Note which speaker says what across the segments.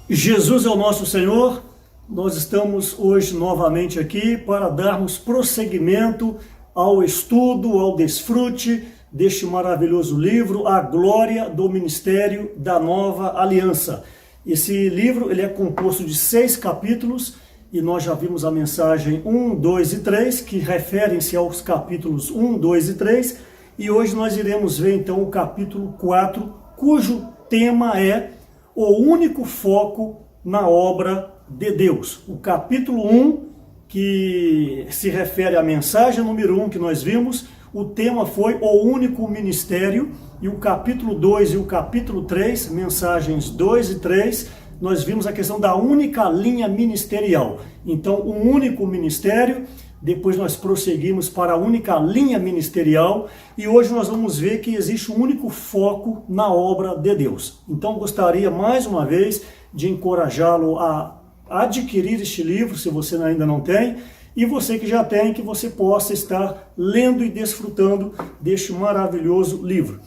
Speaker 1: Jesus é o nosso Senhor. Nós estamos hoje novamente aqui para darmos prosseguimento ao estudo, ao desfrute deste maravilhoso livro, A Glória do Ministério da Nova Aliança. Esse livro ele é composto de 6 capítulos e nós já vimos a mensagem 1, 2 e 3, que referem-se aos capítulos 1, 2 e 3, e hoje nós iremos ver então o capítulo 4, cujo tema é o único foco na obra de Deus. O capítulo 1, que se refere à mensagem número 1 que nós vimos, o tema foi o único ministério, e o capítulo 2 e o capítulo 3, mensagens 2 e 3, nós vimos a questão da única linha ministerial. Então, um único ministério, depois nós prosseguimos para a única linha ministerial, e hoje nós vamos ver que existe um único foco na obra de Deus. Então, gostaria mais uma vez de encorajá-lo a adquirir este livro, se você ainda não tem, e você que já tem, que você possa estar lendo e desfrutando deste maravilhoso livro.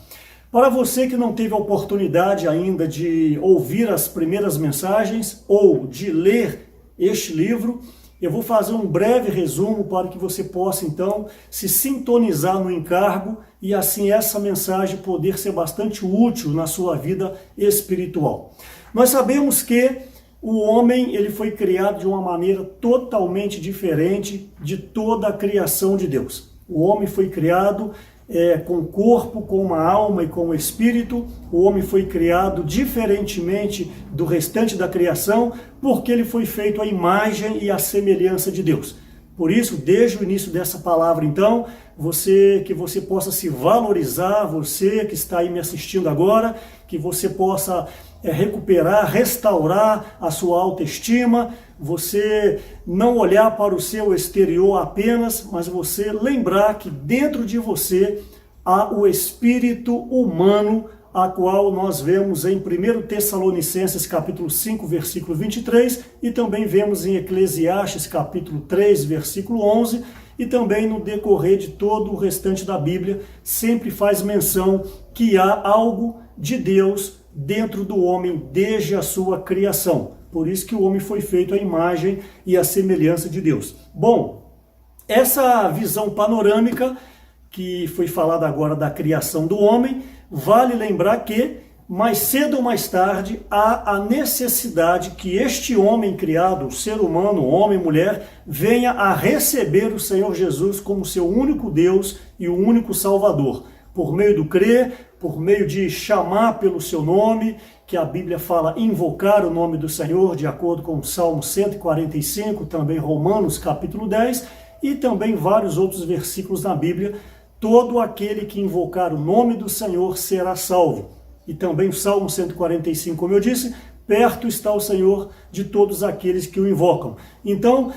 Speaker 1: Para você que não teve a oportunidade ainda de ouvir as primeiras mensagens ou de ler este livro, eu vou fazer um breve resumo para que você possa então se sintonizar no encargo e assim essa mensagem poder ser bastante útil na sua vida espiritual. Nós sabemos que o homem ele foi criado de uma maneira totalmente diferente de toda a criação de Deus. O homem foi criado com corpo, com uma alma e com um espírito. O homem foi criado diferentemente do restante da criação, porque ele foi feito à imagem e à semelhança de Deus. Por isso, desde o início dessa palavra, então, que você possa se valorizar, você que está aí me assistindo agora, que você possa recuperar, restaurar a sua autoestima, você não olhar para o seu exterior apenas, mas você lembrar que dentro de você há o espírito humano, a qual nós vemos em 1 Tessalonicenses capítulo 5, versículo 23, e também vemos em Eclesiastes capítulo 3, versículo 11, e também no decorrer de todo o restante da Bíblia, sempre faz menção que há algo de Deus dentro do homem desde a sua criação. Por isso que o homem foi feito à imagem e à semelhança de Deus. Bom, essa visão panorâmica que foi falada agora da criação do homem, vale lembrar que mais cedo ou mais tarde há a necessidade que este homem criado, o ser humano, homem e mulher, venha a receber o Senhor Jesus como seu único Deus e o único Salvador. Por meio do crer, por meio de chamar pelo seu nome, que a Bíblia fala invocar o nome do Senhor, de acordo com o Salmo 145, também Romanos capítulo 10, e também vários outros versículos na Bíblia. Todo aquele que invocar o nome do Senhor será salvo. E também o Salmo 145, como eu disse, perto está o Senhor de todos aqueles que o invocam. Então,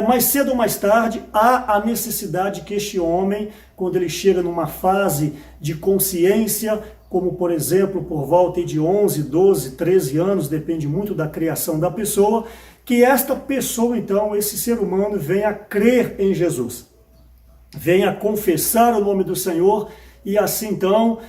Speaker 1: mais cedo ou mais tarde, há a necessidade que este homem, quando ele chega numa fase de consciência, como por exemplo, por volta de 11, 12, 13 anos, depende muito da criação da pessoa, que esta pessoa, então, esse ser humano, venha a crer em Jesus. Venha confessar o nome do Senhor e assim, então,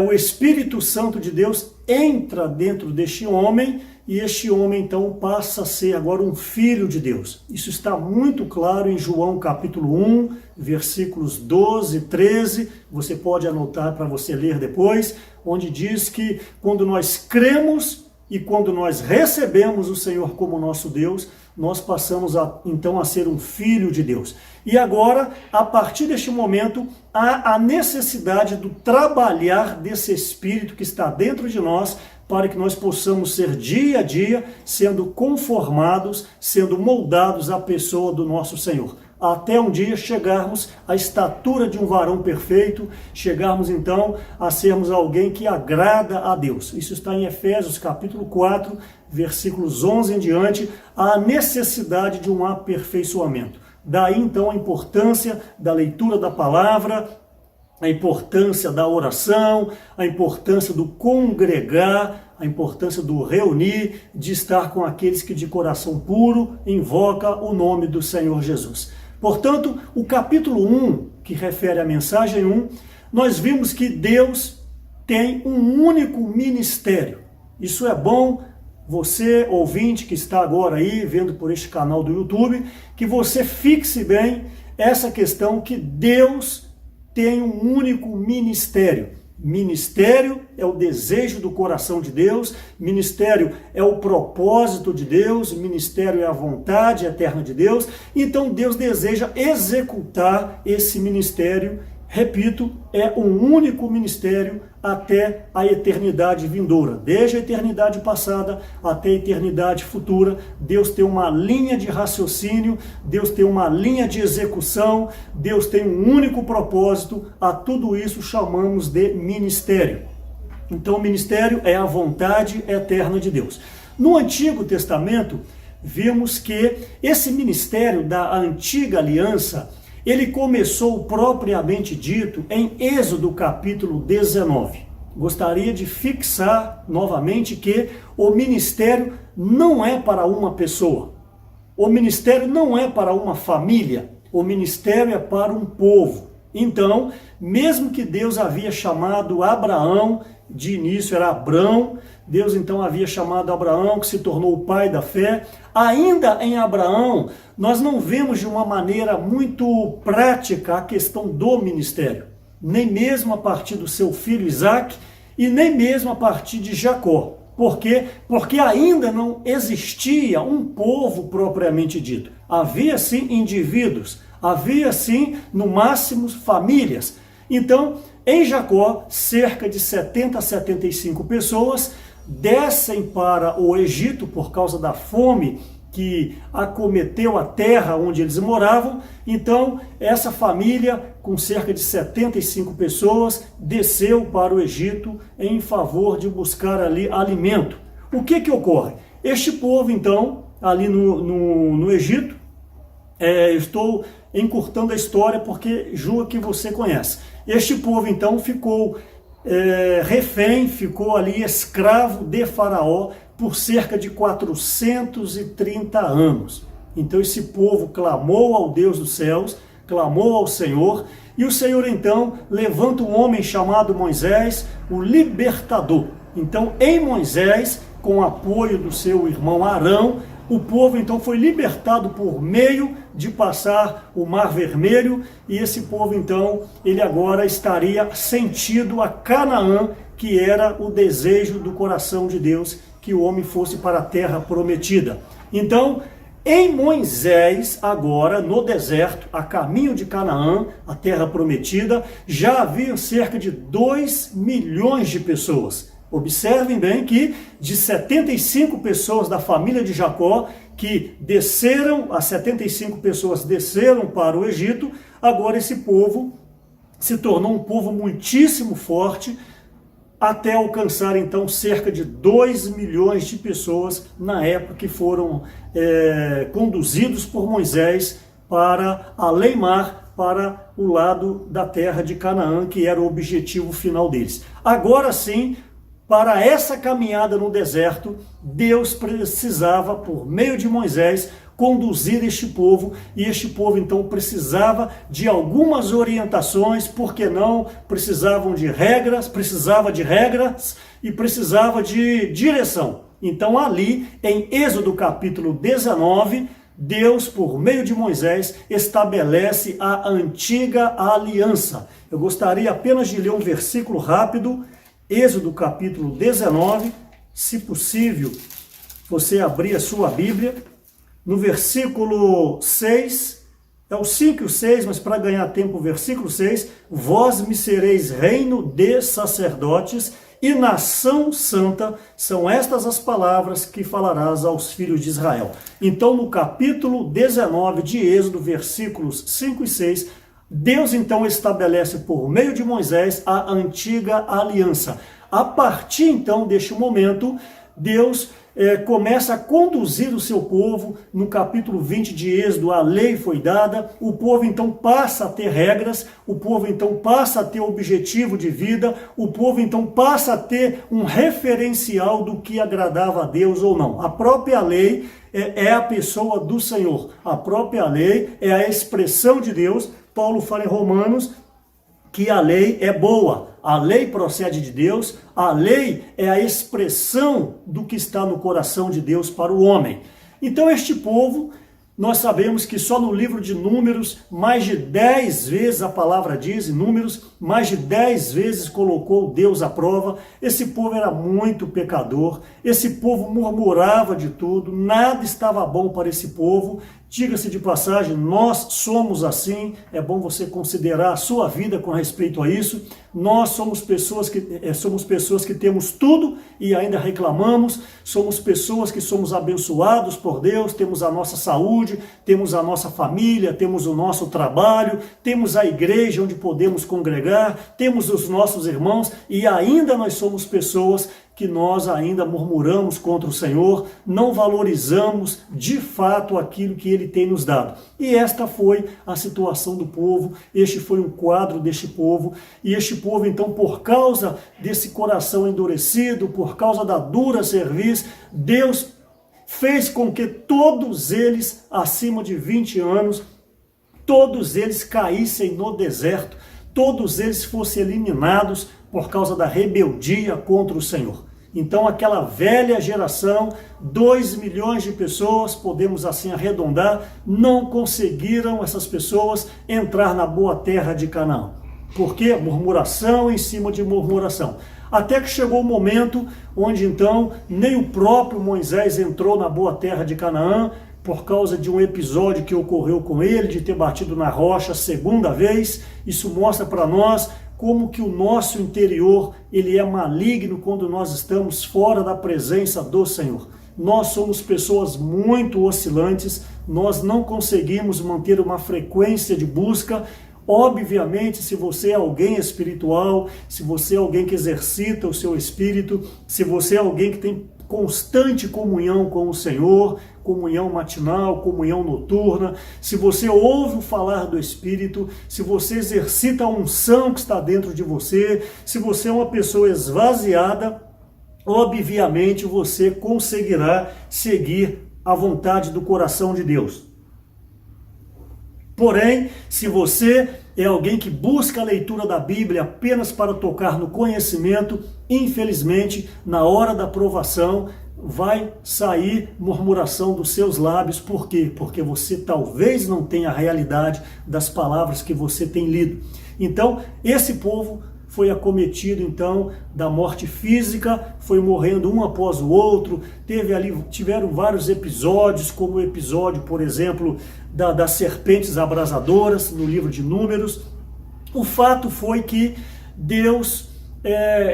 Speaker 1: o Espírito Santo de Deus entra dentro deste homem e este homem então passa a ser agora um filho de Deus. Isso está muito claro em João capítulo 1, versículos 12 e 13, você pode anotar para você ler depois, onde diz que quando nós cremos e quando nós recebemos o Senhor como nosso Deus, nós passamos então a ser um filho de Deus. E agora, a partir deste momento, há a necessidade do trabalhar desse Espírito que está dentro de nós, para que nós possamos ser dia a dia sendo conformados, sendo moldados à pessoa do nosso Senhor. Até um dia chegarmos à estatura de um varão perfeito, chegarmos então a sermos alguém que agrada a Deus. Isso está em Efésios capítulo 4, versículos 11 em diante, a necessidade de um aperfeiçoamento. Daí então a importância da leitura da palavra, a importância da oração, a importância do congregar, a importância do reunir, de estar com aqueles que de coração puro invoca o nome do Senhor Jesus. Portanto, o capítulo 1, que refere à mensagem 1, nós vimos que Deus tem um único ministério. Isso é bom você, ouvinte que está agora aí, vendo por este canal do YouTube, que você fixe bem essa questão que Deus tem um único ministério. Ministério é o desejo do coração de Deus, ministério é o propósito de Deus, ministério é a vontade eterna de Deus. Então Deus deseja executar esse ministério. Repito, é um único ministério até a eternidade vindoura. Desde a eternidade passada até a eternidade futura, Deus tem uma linha de raciocínio, Deus tem uma linha de execução, Deus tem um único propósito. A tudo isso chamamos de ministério. Então, o ministério é a vontade eterna de Deus. No Antigo Testamento, vimos que esse ministério da antiga aliança, ele começou propriamente dito em Êxodo capítulo 19. Gostaria de fixar novamente que o ministério não é para uma pessoa. O ministério não é para uma família. O ministério é para um povo. Então, mesmo que Deus havia chamado Abraão, de início era Abrão, Deus então havia chamado Abraão, que se tornou o pai da fé. Ainda em Abraão, nós não vemos de uma maneira muito prática a questão do ministério, nem mesmo a partir do seu filho Isaque e nem mesmo a partir de Jacó. Por quê? Porque ainda não existia um povo propriamente dito. Havia sim indivíduos, havia sim no máximo famílias. Então, em Jacó, cerca de 70 a 75 pessoas descem para o Egito por causa da fome que acometeu a terra onde eles moravam. Então, essa família, com cerca de 75 pessoas, desceu para o Egito em favor de buscar ali alimento. O que ocorre? Este povo, então, ali no Egito, estou encurtando a história porque julgo que você conhece. Este povo, então, ficou refém, ficou ali escravo de Faraó por cerca de 430 anos. Então esse povo clamou ao Deus dos céus, clamou ao Senhor, e o Senhor então levanta um homem chamado Moisés, o libertador. Então em Moisés, com o apoio do seu irmão Arão, o povo então foi libertado por meio de passar o Mar Vermelho, e esse povo então, ele agora estaria sentido a Canaã, que era o desejo do coração de Deus, que o homem fosse para a terra prometida. Então, em Moisés, agora no deserto, a caminho de Canaã, a terra prometida, já havia cerca de 2 milhões de pessoas. Observem bem que de 75 pessoas da família de Jacó, que desceram, as 75 pessoas desceram para o Egito, agora esse povo se tornou um povo muitíssimo forte, até alcançar então cerca de 2 milhões de pessoas na época que foram conduzidos por Moisés para além-mar, para o lado da terra de Canaã, que era o objetivo final deles. Agora sim, para essa caminhada no deserto, Deus precisava, por meio de Moisés, conduzir este povo, e este povo então precisava de algumas orientações, porque não precisava de regras e precisava de direção. Então ali, em Êxodo capítulo 19, Deus, por meio de Moisés, estabelece a antiga aliança. Eu gostaria apenas de ler um versículo rápido, Êxodo capítulo 19, se possível, você abrir a sua Bíblia, no versículo 6, é o 5 e o 6, mas para ganhar tempo, o versículo 6, vós me sereis reino de sacerdotes e nação santa, são estas as palavras que falarás aos filhos de Israel. Então, no capítulo 19 de Êxodo, versículos 5 e 6, Deus então estabelece por meio de Moisés a antiga aliança. A partir então deste momento, Deus começa a conduzir o seu povo. No capítulo 20 de Êxodo, a lei foi dada, o povo então passa a ter regras, o povo então passa a ter objetivo de vida, o povo então passa a ter um referencial do que agradava a Deus ou não. A própria lei é a pessoa do Senhor, a própria lei é a expressão de Deus. Paulo fala em Romanos que a lei é boa, A lei procede de Deus, a lei é a expressão do que está no coração de Deus para o homem. Então este povo, nós sabemos que só no livro de Números, mais de 10 vezes a palavra diz, em Números, mais de 10 vezes colocou Deus à prova. Esse povo era muito pecador, esse povo murmurava de tudo, nada estava bom para esse povo. Diga-se de passagem, nós somos assim, é bom você considerar a sua vida com respeito a isso. Nós somos pessoas que temos tudo e ainda reclamamos, somos pessoas que somos abençoados por Deus, temos a nossa saúde, temos a nossa família, temos o nosso trabalho, temos a igreja onde podemos congregar, temos os nossos irmãos e ainda nós somos pessoas que nós ainda murmuramos contra o Senhor, não valorizamos de fato aquilo que Ele tem nos dado. E esta foi a situação do povo, este foi um quadro deste povo, e este povo então, por causa desse coração endurecido, por causa da dura cerviz, Deus fez com que todos eles, acima de 20 anos, todos eles caíssem no deserto, todos eles fossem eliminados por causa da rebeldia contra o Senhor. Então aquela velha geração, 2 milhões de pessoas, podemos assim arredondar, não conseguiram essas pessoas entrar na boa terra de Canaã. Por quê? Murmuração em cima de murmuração. Até que chegou o momento onde então nem o próprio Moisés entrou na boa terra de Canaã, por causa de um episódio que ocorreu com ele, de ter batido na rocha a segunda vez. Isso mostra para nós como que o nosso interior ele é maligno quando nós estamos fora da presença do Senhor. Nós somos pessoas muito oscilantes, nós não conseguimos manter uma frequência de busca. Obviamente, se você é alguém espiritual, se você é alguém que exercita o seu espírito, se você é alguém que tem constante comunhão com o Senhor, comunhão matinal, comunhão noturna, se você ouve o falar do Espírito, se você exercita a unção que está dentro de você, se você é uma pessoa esvaziada, obviamente você conseguirá seguir a vontade do coração de Deus. Porém, se você é alguém que busca a leitura da Bíblia apenas para tocar no conhecimento, infelizmente, na hora da provação, vai sair murmuração dos seus lábios. Por quê? Porque você talvez não tenha a realidade das palavras que você tem lido. Então, esse povo foi acometido então da morte física, foi morrendo um após o outro, tiveram vários episódios, como o episódio, por exemplo, das serpentes abrasadoras, no livro de Números. O fato foi que Deus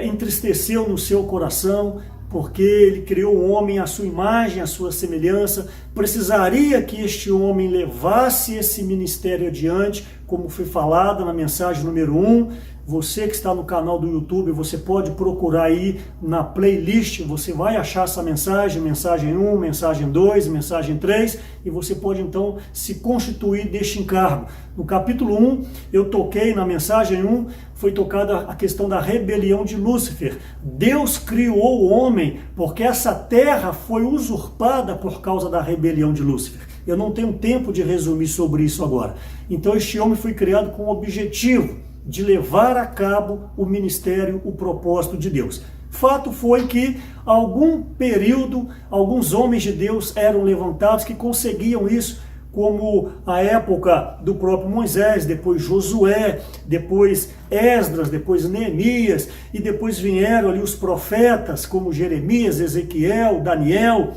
Speaker 1: entristeceu no seu coração, porque Ele criou o homem à sua imagem, à sua semelhança, precisaria que este homem levasse esse ministério adiante, como foi falado na mensagem número 1, você que está no canal do YouTube, você pode procurar aí na playlist, você vai achar essa mensagem 1, mensagem 2, mensagem 3, e você pode então se constituir deste encargo. No capítulo 1, eu toquei na mensagem 1, foi tocada a questão da rebelião de Lúcifer. Deus criou o homem porque essa terra foi usurpada por causa da rebelião de Lúcifer. Eu não tenho tempo de resumir sobre isso agora. Então este homem foi criado com o objetivo de levar a cabo o ministério, o propósito de Deus. Fato foi que, algum período, alguns homens de Deus eram levantados que conseguiam isso, como a época do próprio Moisés, depois Josué, depois Esdras, depois Neemias, e depois vieram ali os profetas, como Jeremias, Ezequiel, Daniel,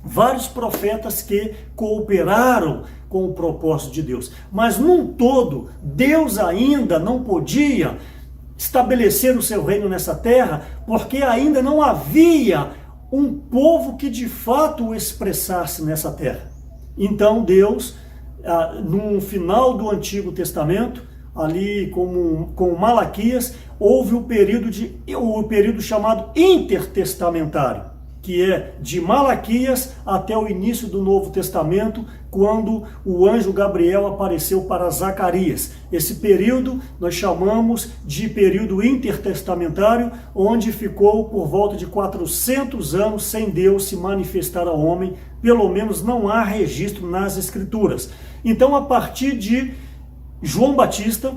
Speaker 1: vários profetas que cooperaram com o propósito de Deus. Mas num todo, Deus ainda não podia estabelecer o seu reino nessa terra, porque ainda não havia um povo que de fato o expressasse nessa terra. Então Deus, no final do Antigo Testamento, ali com Malaquias, houve o período chamado intertestamentário, que é de Malaquias até o início do Novo Testamento, quando o anjo Gabriel apareceu para Zacarias. Esse período nós chamamos de período intertestamentário, onde ficou por volta de 400 anos sem Deus se manifestar ao homem, pelo menos não há registro nas Escrituras. Então, a partir de João Batista,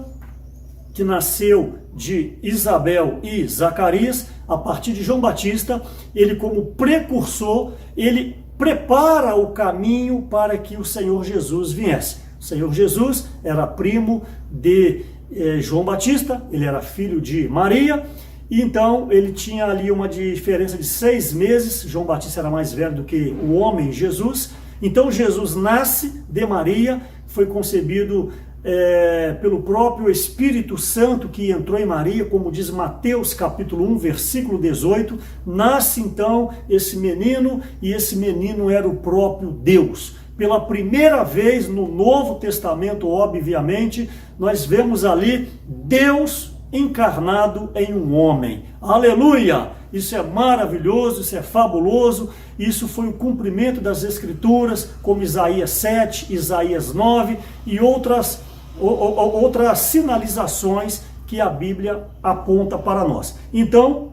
Speaker 1: que nasceu de Isabel e Zacarias, a partir de João Batista, ele como precursor, ele prepara o caminho para que o Senhor Jesus viesse. O Senhor Jesus era primo de João Batista, ele era filho de Maria, e então ele tinha ali uma diferença de 6 meses, João Batista era mais velho do que o homem Jesus. Então Jesus nasce de Maria, foi concebido pelo próprio Espírito Santo que entrou em Maria, como diz Mateus capítulo 1, versículo 18, nasce então esse menino, e esse menino era o próprio Deus. Pela primeira vez no Novo Testamento, obviamente, nós vemos ali Deus encarnado em um homem. Aleluia! Isso é maravilhoso, isso é fabuloso, isso foi o cumprimento das Escrituras, como Isaías 7, Isaías 9 e outras sinalizações que a Bíblia aponta para nós. Então,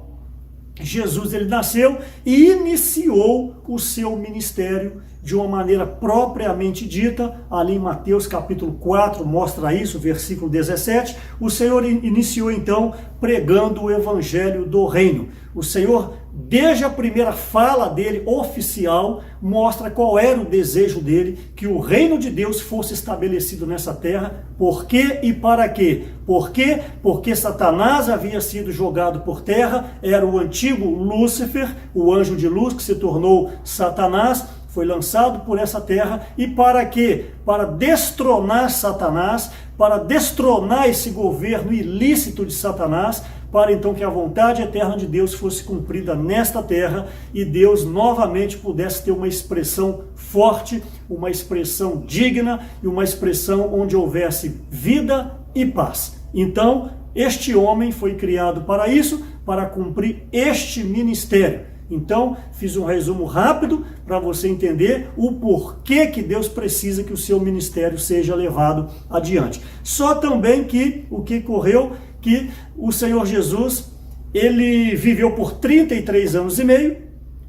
Speaker 1: Jesus ele nasceu e iniciou o seu ministério de uma maneira propriamente dita, ali em Mateus capítulo 4, mostra isso, versículo 17, o Senhor iniciou então pregando o evangelho do reino. O Senhor, desde a primeira fala dele, oficial, mostra qual era o desejo dele, que o reino de Deus fosse estabelecido nessa terra. Por quê e para quê? Por quê? Porque Satanás havia sido jogado por terra, era o antigo Lúcifer, o anjo de luz que se tornou Satanás, foi lançado por essa terra. E para quê? Para destronar Satanás, para destronar esse governo ilícito de Satanás, para então que a vontade eterna de Deus fosse cumprida nesta terra e Deus novamente pudesse ter uma expressão forte, uma expressão digna e uma expressão onde houvesse vida e paz. Então, este homem foi criado para isso, para cumprir este ministério. Então, fiz um resumo rápido para você entender o porquê que Deus precisa que o seu ministério seja levado adiante. Só também que o que ocorreu, que o Senhor Jesus, ele viveu por 33 anos e meio,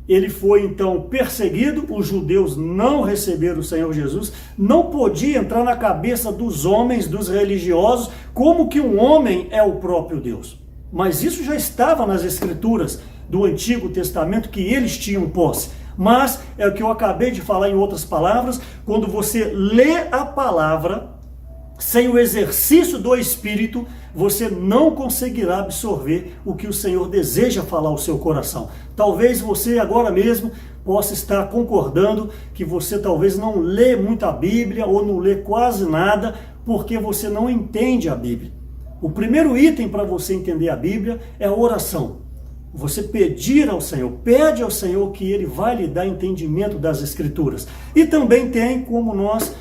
Speaker 1: ele foi então perseguido, os judeus não receberam o Senhor Jesus, não podia entrar na cabeça dos homens, dos religiosos, como que um homem é o próprio Deus. Mas isso já estava nas Escrituras do Antigo Testamento, que eles tinham posse. Mas é o que eu acabei de falar em outras palavras, quando você lê a palavra sem o exercício do Espírito, você não conseguirá absorver o que o Senhor deseja falar ao seu coração. Talvez você agora mesmo possa estar concordando que você talvez não lê muito a Bíblia ou não lê quase nada porque você não entende a Bíblia. O primeiro item para você entender a Bíblia é a oração. Você pedir ao Senhor, pede ao Senhor que Ele vai lhe dar entendimento das Escrituras. E também tem como nós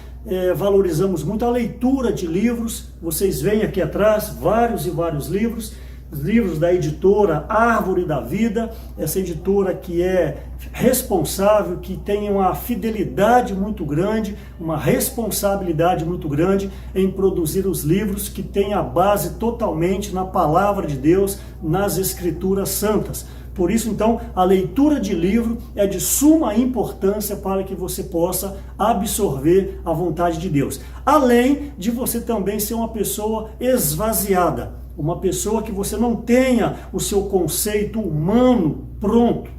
Speaker 1: valorizamos muito a leitura de livros. Vocês veem aqui atrás vários e vários livros, livros da editora Árvore da Vida, essa editora que é responsável, que tem uma fidelidade muito grande, uma responsabilidade muito grande em produzir os livros que têm a base totalmente na palavra de Deus, nas Escrituras Santas. Por isso, então, a leitura de livro é de suma importância para que você possa absorver a vontade de Deus. Além de você também ser uma pessoa esvaziada, uma pessoa que você não tenha o seu conceito humano pronto.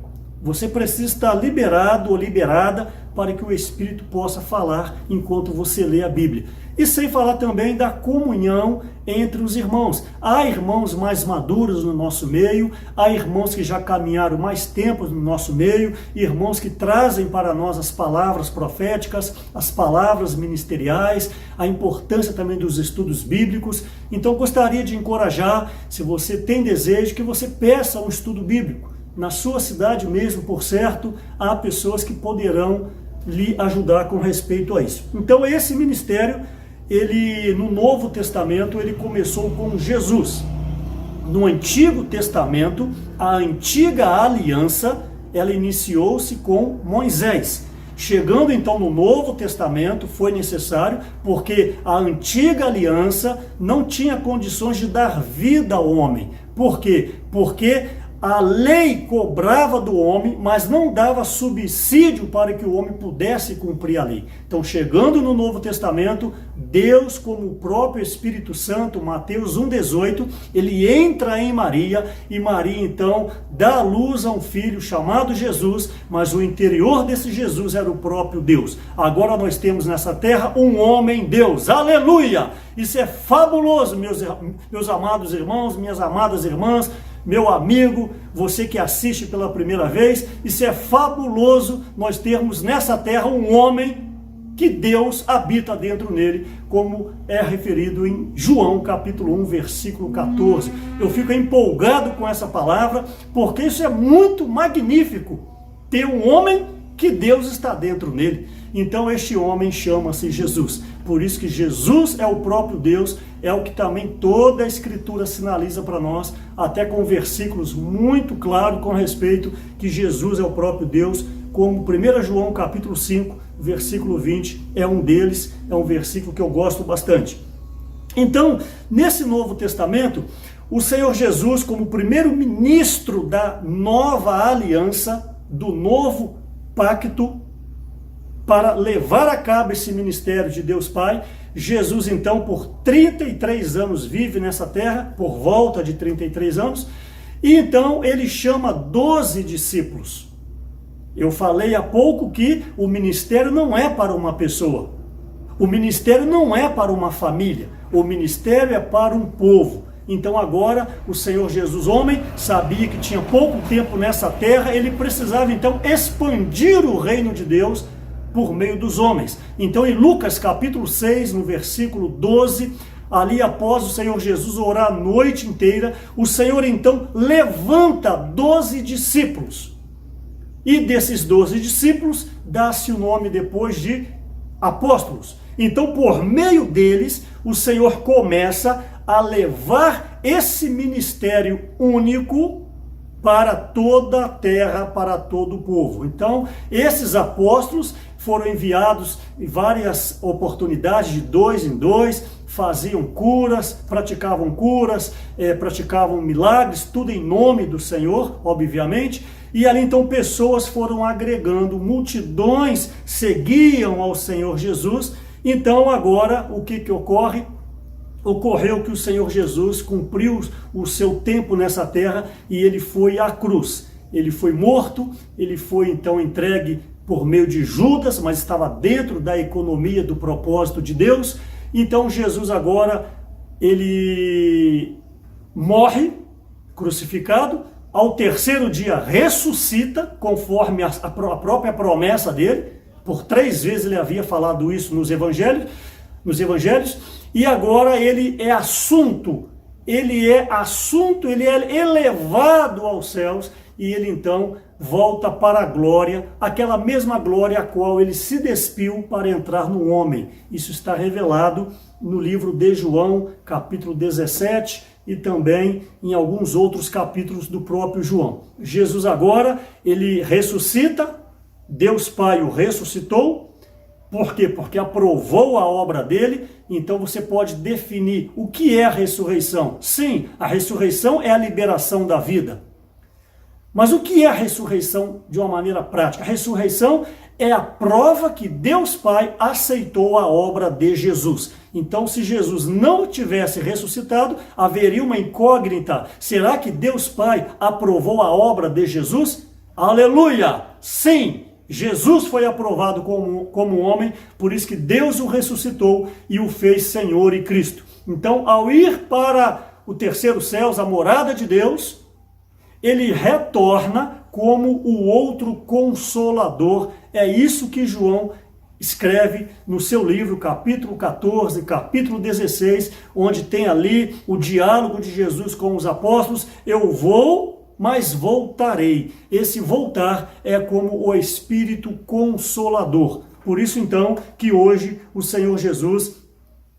Speaker 1: Você precisa estar liberado ou liberada para que o Espírito possa falar enquanto você lê a Bíblia. E sem falar também da comunhão entre os irmãos. Há irmãos mais maduros no nosso meio, há irmãos que já caminharam mais tempo no nosso meio, irmãos que trazem para nós as palavras proféticas, as palavras ministeriais, a importância também dos estudos bíblicos. Então gostaria de encorajar, se você tem desejo, que você peça um estudo bíblico. Na sua cidade mesmo, por certo, há pessoas que poderão lhe ajudar com respeito a isso. Então esse ministério, ele no Novo Testamento, ele começou com Jesus. No Antigo Testamento, a antiga aliança, ela iniciou-se com Moisés. Chegando então no Novo Testamento, foi necessário, porque a antiga aliança não tinha condições de dar vida ao homem. Por quê? Porque a lei cobrava do homem, mas não dava subsídio para que o homem pudesse cumprir a lei. Então, chegando no Novo Testamento, Deus, como o próprio Espírito Santo, Mateus 1,18, ele entra em Maria, e Maria então dá luz a um filho chamado Jesus, mas o interior desse Jesus era o próprio Deus. Agora nós temos nessa terra um homem Deus, aleluia! Isso é fabuloso, meus amados irmãos, minhas amadas irmãs, meu amigo, você que assiste pela primeira vez, isso é fabuloso nós termos nessa terra um homem que Deus habita dentro nele, como é referido em João capítulo 1, versículo 14. Eu fico empolgado com essa palavra, porque isso é muito magnífico, ter um homem que Deus está dentro nele. Então este homem chama-se Jesus. Por isso que Jesus é o próprio Deus, é o que também toda a Escritura sinaliza para nós, até com versículos muito claros com respeito que Jesus é o próprio Deus, como 1 João capítulo 5, versículo 20, é um deles, é um versículo que eu gosto bastante. Então, nesse Novo Testamento, o Senhor Jesus, como primeiro ministro da nova aliança, do novo pacto, para levar a cabo esse ministério de Deus Pai, Jesus então por 33 anos vive nessa terra, por volta de 33 anos, e então ele chama 12 discípulos. Eu falei há pouco que o ministério não é para uma pessoa, o ministério não é para uma família, o ministério é para um povo. Então agora o Senhor Jesus, homem, sabia que tinha pouco tempo nessa terra, ele precisava então expandir o reino de Deus por meio dos homens. Então em Lucas capítulo 6, no versículo 12, ali após o Senhor Jesus orar a noite inteira, o Senhor então levanta 12 discípulos. E desses 12 discípulos, dá-se o nome depois de apóstolos. Então por meio deles, o Senhor começa a levar esse ministério único para toda a terra, para todo o povo. Então esses apóstolos foram enviados em várias oportunidades, de 2 em 2, faziam curas, praticavam milagres, tudo em nome do Senhor, obviamente. E ali então pessoas foram agregando, multidões seguiam ao Senhor Jesus. Então agora o que ocorre? Ocorreu que o Senhor Jesus cumpriu o seu tempo nessa terra e ele foi à cruz. Ele foi morto, ele foi então entregue por meio de Judas, mas estava dentro da economia do propósito de Deus. Então Jesus agora, ele morre crucificado, ao terceiro dia ressuscita, conforme a própria promessa dele. Por 3 vezes ele havia falado isso nos evangelhos, e agora ele é assunto, ele é elevado aos céus, e ele então volta para a glória, aquela mesma glória a qual ele se despiu para entrar no homem. Isso está revelado no livro de João, capítulo 17, e também em alguns outros capítulos do próprio João. Jesus agora, ele ressuscita, Deus Pai o ressuscitou. Por quê? Porque aprovou a obra dele. Então você pode definir o que é a ressurreição. Sim, a ressurreição é a liberação da vida. Mas o que é a ressurreição de uma maneira prática? A ressurreição é a prova que Deus Pai aceitou a obra de Jesus. Então, se Jesus não tivesse ressuscitado, haveria uma incógnita. Será que Deus Pai aprovou a obra de Jesus? Aleluia! Sim! Jesus foi aprovado como homem, por isso que Deus o ressuscitou e o fez Senhor e Cristo. Então, ao ir para o terceiro céu, a morada de Deus, ele retorna como o outro consolador. É isso que João escreve no seu livro, capítulo 14, capítulo 16, onde tem ali o diálogo de Jesus com os apóstolos. Eu vou, mas voltarei. Esse voltar é como o Espírito Consolador. Por isso então que hoje o Senhor Jesus,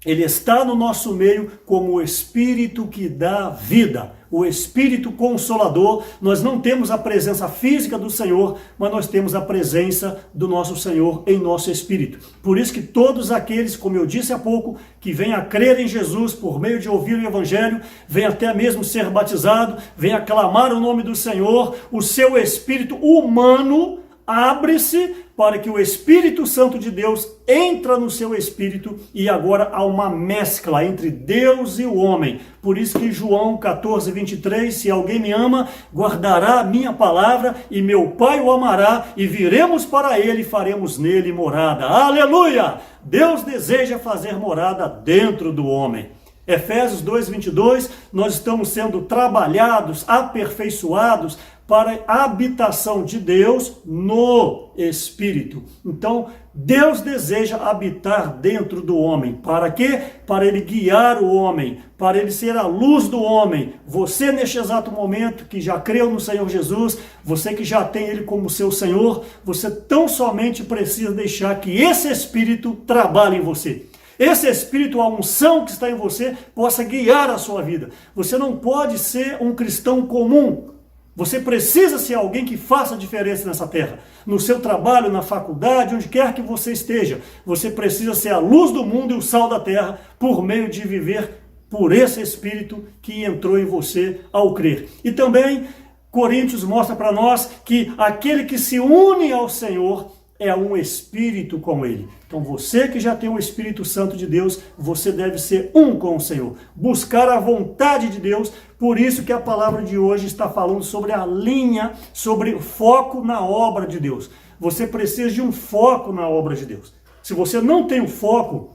Speaker 1: ele está no nosso meio como o Espírito que dá vida. o Espírito Consolador. Nós não temos a presença física do Senhor, mas nós temos a presença do nosso Senhor em nosso espírito. Por isso que todos aqueles, como eu disse há pouco, que vêm a crer em Jesus por meio de ouvir o Evangelho, vêm até mesmo ser batizado, vêm aclamar o nome do Senhor, o seu espírito humano abre-se para que o Espírito Santo de Deus entra no seu espírito e agora há uma mescla entre Deus e o homem. Por isso que João 14, 23, se alguém me ama, guardará a minha palavra e meu Pai o amará e viremos para ele e faremos nele morada. Aleluia! Deus deseja fazer morada dentro do homem. Efésios 2, 22, nós estamos sendo trabalhados, aperfeiçoados para a habitação de Deus no Espírito. Então, Deus deseja habitar dentro do homem. Para quê? Para ele guiar o homem, para ele ser a luz do homem. Você, neste exato momento, que já creu no Senhor Jesus, você que já tem ele como seu Senhor, você tão somente precisa deixar que esse Espírito trabalhe em você. Esse Espírito, a unção que está em você, possa guiar a sua vida. Você não pode ser um cristão comum. Você precisa ser alguém que faça diferença nessa terra. No seu trabalho, na faculdade, onde quer que você esteja. Você precisa ser a luz do mundo e o sal da terra por meio de viver por esse Espírito que entrou em você ao crer. E também, Coríntios mostra para nós que aquele que se une ao Senhor é um espírito com ele. Então você que já tem o Espírito Santo de Deus, você deve ser um com o Senhor. Buscar a vontade de Deus. Por isso que a palavra de hoje está falando sobre a linha, sobre foco na obra de Deus. Você precisa de um foco na obra de Deus. Se você não tem um foco,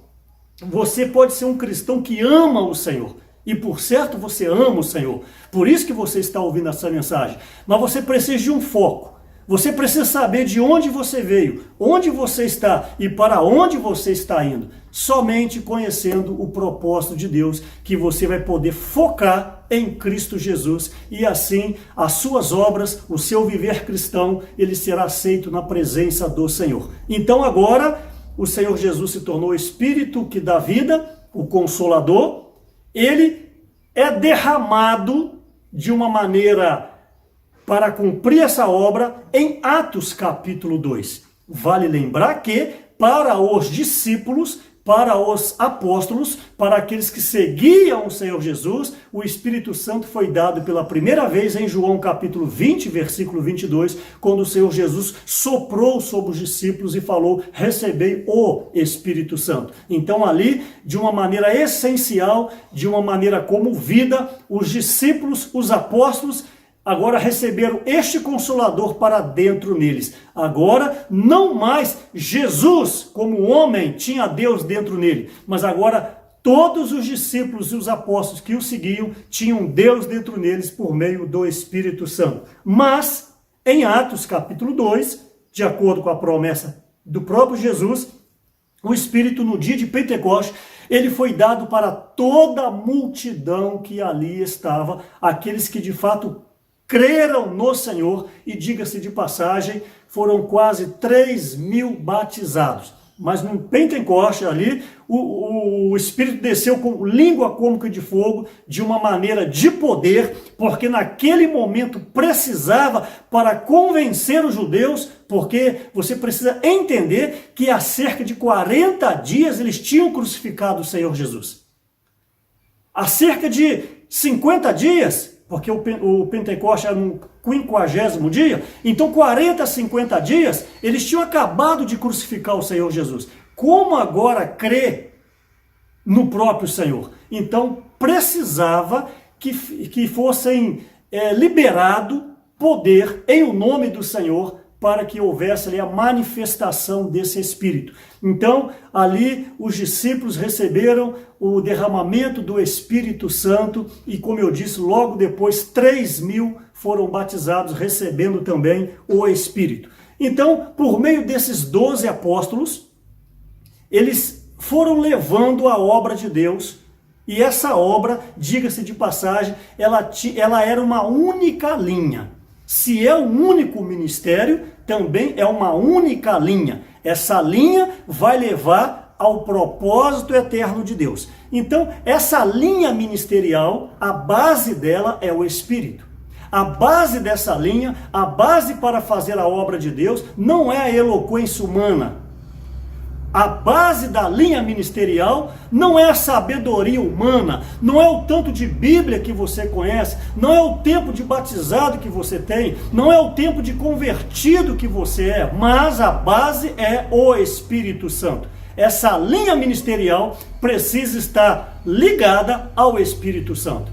Speaker 1: você pode ser um cristão que ama o Senhor. E por certo você ama o Senhor. Por isso que você está ouvindo essa mensagem. Mas você precisa de um foco. Você precisa saber de onde você veio, onde você está e para onde você está indo. Somente conhecendo o propósito de Deus que você vai poder focar em Cristo Jesus e assim as suas obras, o seu viver cristão, ele será aceito na presença do Senhor. Então agora o Senhor Jesus se tornou o Espírito que dá vida, o Consolador. Ele é derramado de uma maneira para cumprir essa obra em Atos capítulo 2. Vale lembrar que para os discípulos, para os apóstolos, para aqueles que seguiam o Senhor Jesus, o Espírito Santo foi dado pela primeira vez em João capítulo 20, versículo 22, quando o Senhor Jesus soprou sobre os discípulos e falou, recebei o Espírito Santo. Então ali, de uma maneira essencial, de uma maneira como vida, os discípulos, os apóstolos, agora receberam este Consolador para dentro neles. Agora, não mais Jesus, como homem, tinha Deus dentro nele, mas agora todos os discípulos e os apóstolos que o seguiam tinham Deus dentro neles por meio do Espírito Santo. Mas, em Atos capítulo 2, de acordo com a promessa do próprio Jesus, o Espírito no dia de Pentecostes, ele foi dado para toda a multidão que ali estava, aqueles que de fato creram no Senhor, e diga-se de passagem, foram quase 3.000 batizados. Mas no Pentecoste ali, o Espírito desceu com língua como que de fogo, de uma maneira de poder, porque naquele momento precisava para convencer os judeus, porque você precisa entender que há cerca de 40 dias eles tinham crucificado o Senhor Jesus. Há cerca de 50 dias, porque o Pentecoste era no 50º dia, então 40, 50 dias, eles tinham acabado de crucificar o Senhor Jesus. Como agora crer no próprio Senhor? Então precisava que fossem liberado poder em o nome do Senhor, para que houvesse ali a manifestação desse Espírito. Então, ali os discípulos receberam o derramamento do Espírito Santo e, como eu disse, logo depois 3.000 foram batizados, recebendo também o Espírito. Então, por meio desses 12 apóstolos, eles foram levando a obra de Deus, e essa obra, diga-se de passagem, ela era uma única linha. Se é um único ministério, também é uma única linha. Essa linha vai levar ao propósito eterno de Deus. Então, essa linha ministerial, a base dela é o Espírito. A base dessa linha, a base para fazer a obra de Deus, não é a eloquência humana. A base da linha ministerial não é a sabedoria humana, não é o tanto de Bíblia que você conhece, não é o tempo de batizado que você tem, não é o tempo de convertido que você é, mas a base é o Espírito Santo. Essa linha ministerial precisa estar ligada ao Espírito Santo.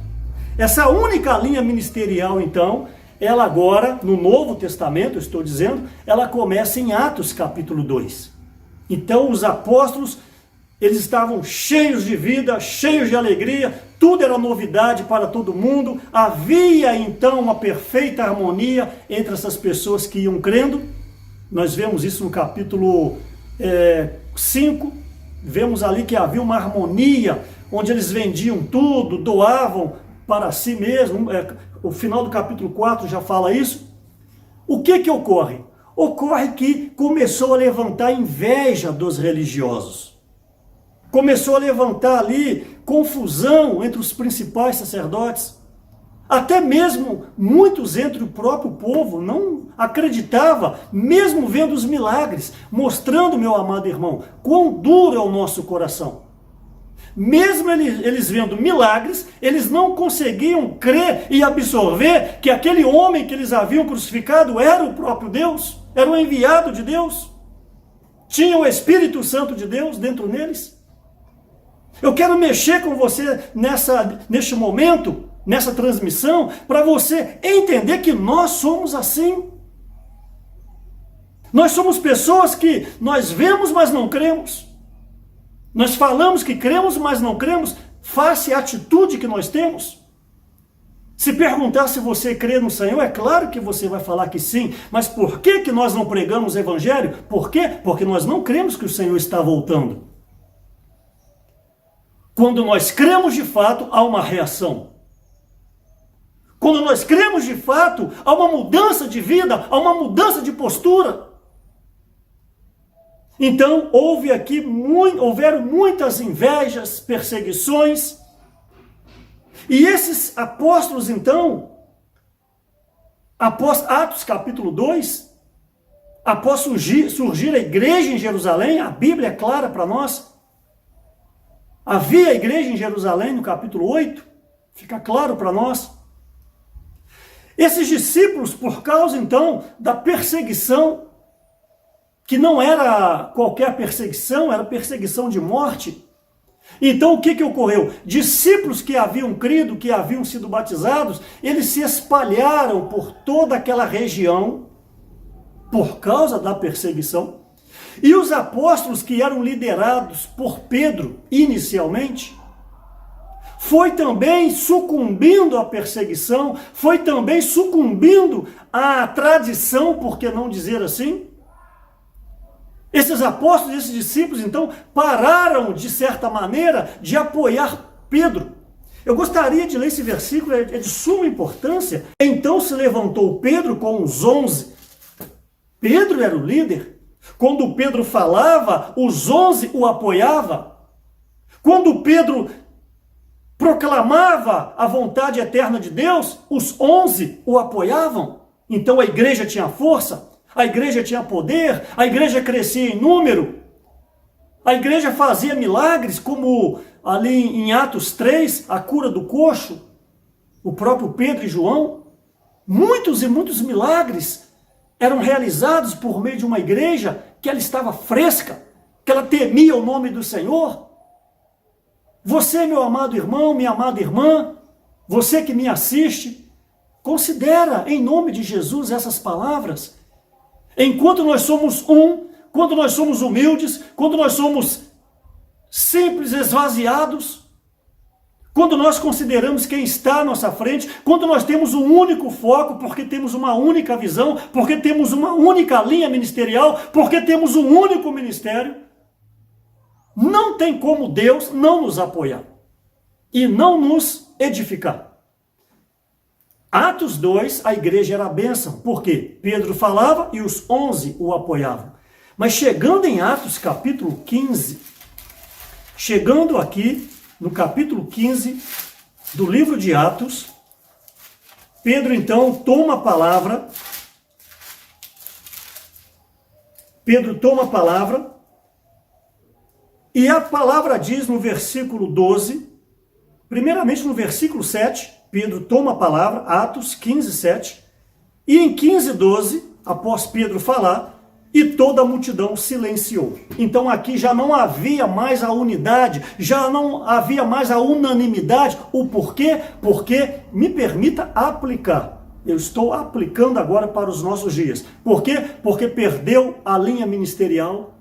Speaker 1: Essa única linha ministerial, então, ela agora, no Novo Testamento, estou dizendo, ela começa em Atos capítulo 2. Então os apóstolos, eles estavam cheios de vida, cheios de alegria, tudo era novidade para todo mundo, havia então uma perfeita harmonia entre essas pessoas que iam crendo. Nós vemos isso no capítulo 5, vemos ali que havia uma harmonia, onde eles vendiam tudo, doavam para si mesmo. O final do capítulo 4 já fala isso. O que ocorre? Ocorre que começou a levantar inveja dos religiosos. Começou a levantar ali confusão entre os principais sacerdotes. Até mesmo muitos entre o próprio povo não acreditavam, mesmo vendo os milagres, mostrando, meu amado irmão, quão duro é o nosso coração. Mesmo eles vendo milagres, eles não conseguiam crer e absorver que aquele homem que eles haviam crucificado era o próprio Deus, era o enviado de Deus, tinha o Espírito Santo de Deus dentro deles. Eu quero mexer com você neste momento, nessa transmissão, para você entender que nós somos assim. Nós somos pessoas que nós vemos, mas não cremos. Nós falamos que cremos, mas não cremos, face à atitude que nós temos. Se perguntar se você crê no Senhor, é claro que você vai falar que sim, mas por que nós não pregamos o Evangelho? Por quê? Porque nós não cremos que o Senhor está voltando. Quando nós cremos de fato, há uma reação. Quando nós cremos de fato, há uma mudança de vida, há uma mudança de postura. Então, houveram muitas invejas, perseguições, e esses apóstolos, então, após Atos capítulo 2, após surgir a igreja em Jerusalém, a Bíblia é clara para nós, havia a igreja em Jerusalém no capítulo 8, fica claro para nós. Esses discípulos, por causa, então, da perseguição, que não era qualquer perseguição, era perseguição de morte. Então o que ocorreu? Discípulos que haviam crido, que haviam sido batizados, eles se espalharam por toda aquela região, por causa da perseguição. E os apóstolos que eram liderados por Pedro, inicialmente, foi também sucumbindo à perseguição, foi também sucumbindo à tradição, por que não dizer assim? Esses apóstolos, esses discípulos, então, pararam, de certa maneira, de apoiar Pedro. Eu gostaria de ler esse versículo, é de suma importância. Então se levantou Pedro com os 11. Pedro era o líder. Quando Pedro falava, os 11 o apoiavam. Quando Pedro proclamava a vontade eterna de Deus, os 11 o apoiavam. Então a igreja tinha força. A igreja tinha poder, a igreja crescia em número, a igreja fazia milagres, como ali em Atos 3, a cura do coxo, o próprio Pedro e João. Muitos e muitos milagres eram realizados por meio de uma igreja que ela estava fresca, que ela temia o nome do Senhor. Você, meu amado irmão, minha amada irmã, você que me assiste, considera em nome de Jesus essas palavras. Enquanto nós somos quando nós somos humildes, quando nós somos simples, esvaziados, quando nós consideramos quem está à nossa frente, quando nós temos um único foco, porque temos uma única visão, porque temos uma única linha ministerial, porque temos um único ministério, não tem como Deus não nos apoiar e não nos edificar. Atos 2, a igreja era a bênção. Por quê? Pedro falava e os 11 o apoiavam. Mas chegando em Atos capítulo 15, Chegando aqui no capítulo 15 do livro de Atos, Pedro então toma a palavra. E a palavra diz no versículo 12, primeiramente no versículo 7, Pedro toma a palavra, Atos 15, 7, e em 15, 12, após Pedro falar, e toda a multidão silenciou. Então aqui já não havia mais a unidade, já não havia mais a unanimidade. O porquê? Porque, me permita aplicar. Eu estou aplicando agora para os nossos dias. Por quê? Porque perdeu a linha ministerial,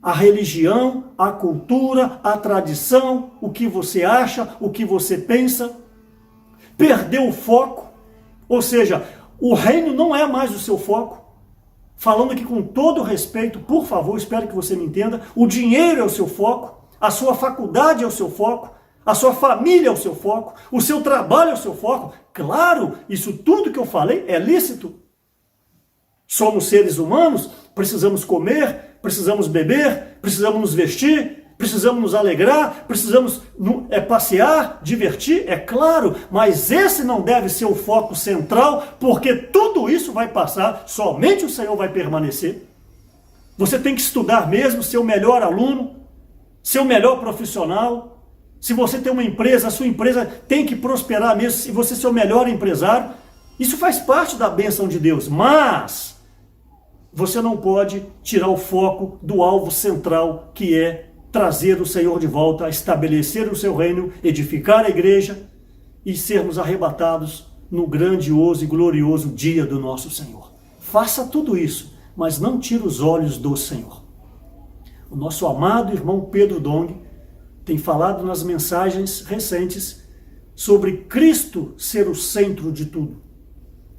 Speaker 1: a religião, a cultura, a tradição, o que você acha, o que você pensa. Perdeu o foco, ou seja, o reino não é mais o seu foco. Falando aqui com todo respeito, por favor, espero que você me entenda, o dinheiro é o seu foco, a sua faculdade é o seu foco, a sua família é o seu foco, o seu trabalho é o seu foco. Claro, isso tudo que eu falei é lícito. Somos seres humanos, precisamos comer, precisamos beber, precisamos nos vestir, precisamos nos alegrar, precisamos passear, divertir, é claro, mas esse não deve ser o foco central, porque tudo isso vai passar, somente o Senhor vai permanecer. Você tem que estudar mesmo, ser o melhor aluno, ser o melhor profissional. Se você tem uma empresa, a sua empresa tem que prosperar mesmo, se você ser o melhor empresário. Isso faz parte da bênção de Deus, mas você não pode tirar o foco do alvo central, que é trazer o Senhor de volta, estabelecer o seu reino, edificar a igreja e sermos arrebatados no grandioso e glorioso dia do nosso Senhor. Faça tudo isso, mas não tire os olhos do Senhor. O nosso amado irmão Pedro Dong tem falado nas mensagens recentes sobre Cristo ser o centro de tudo.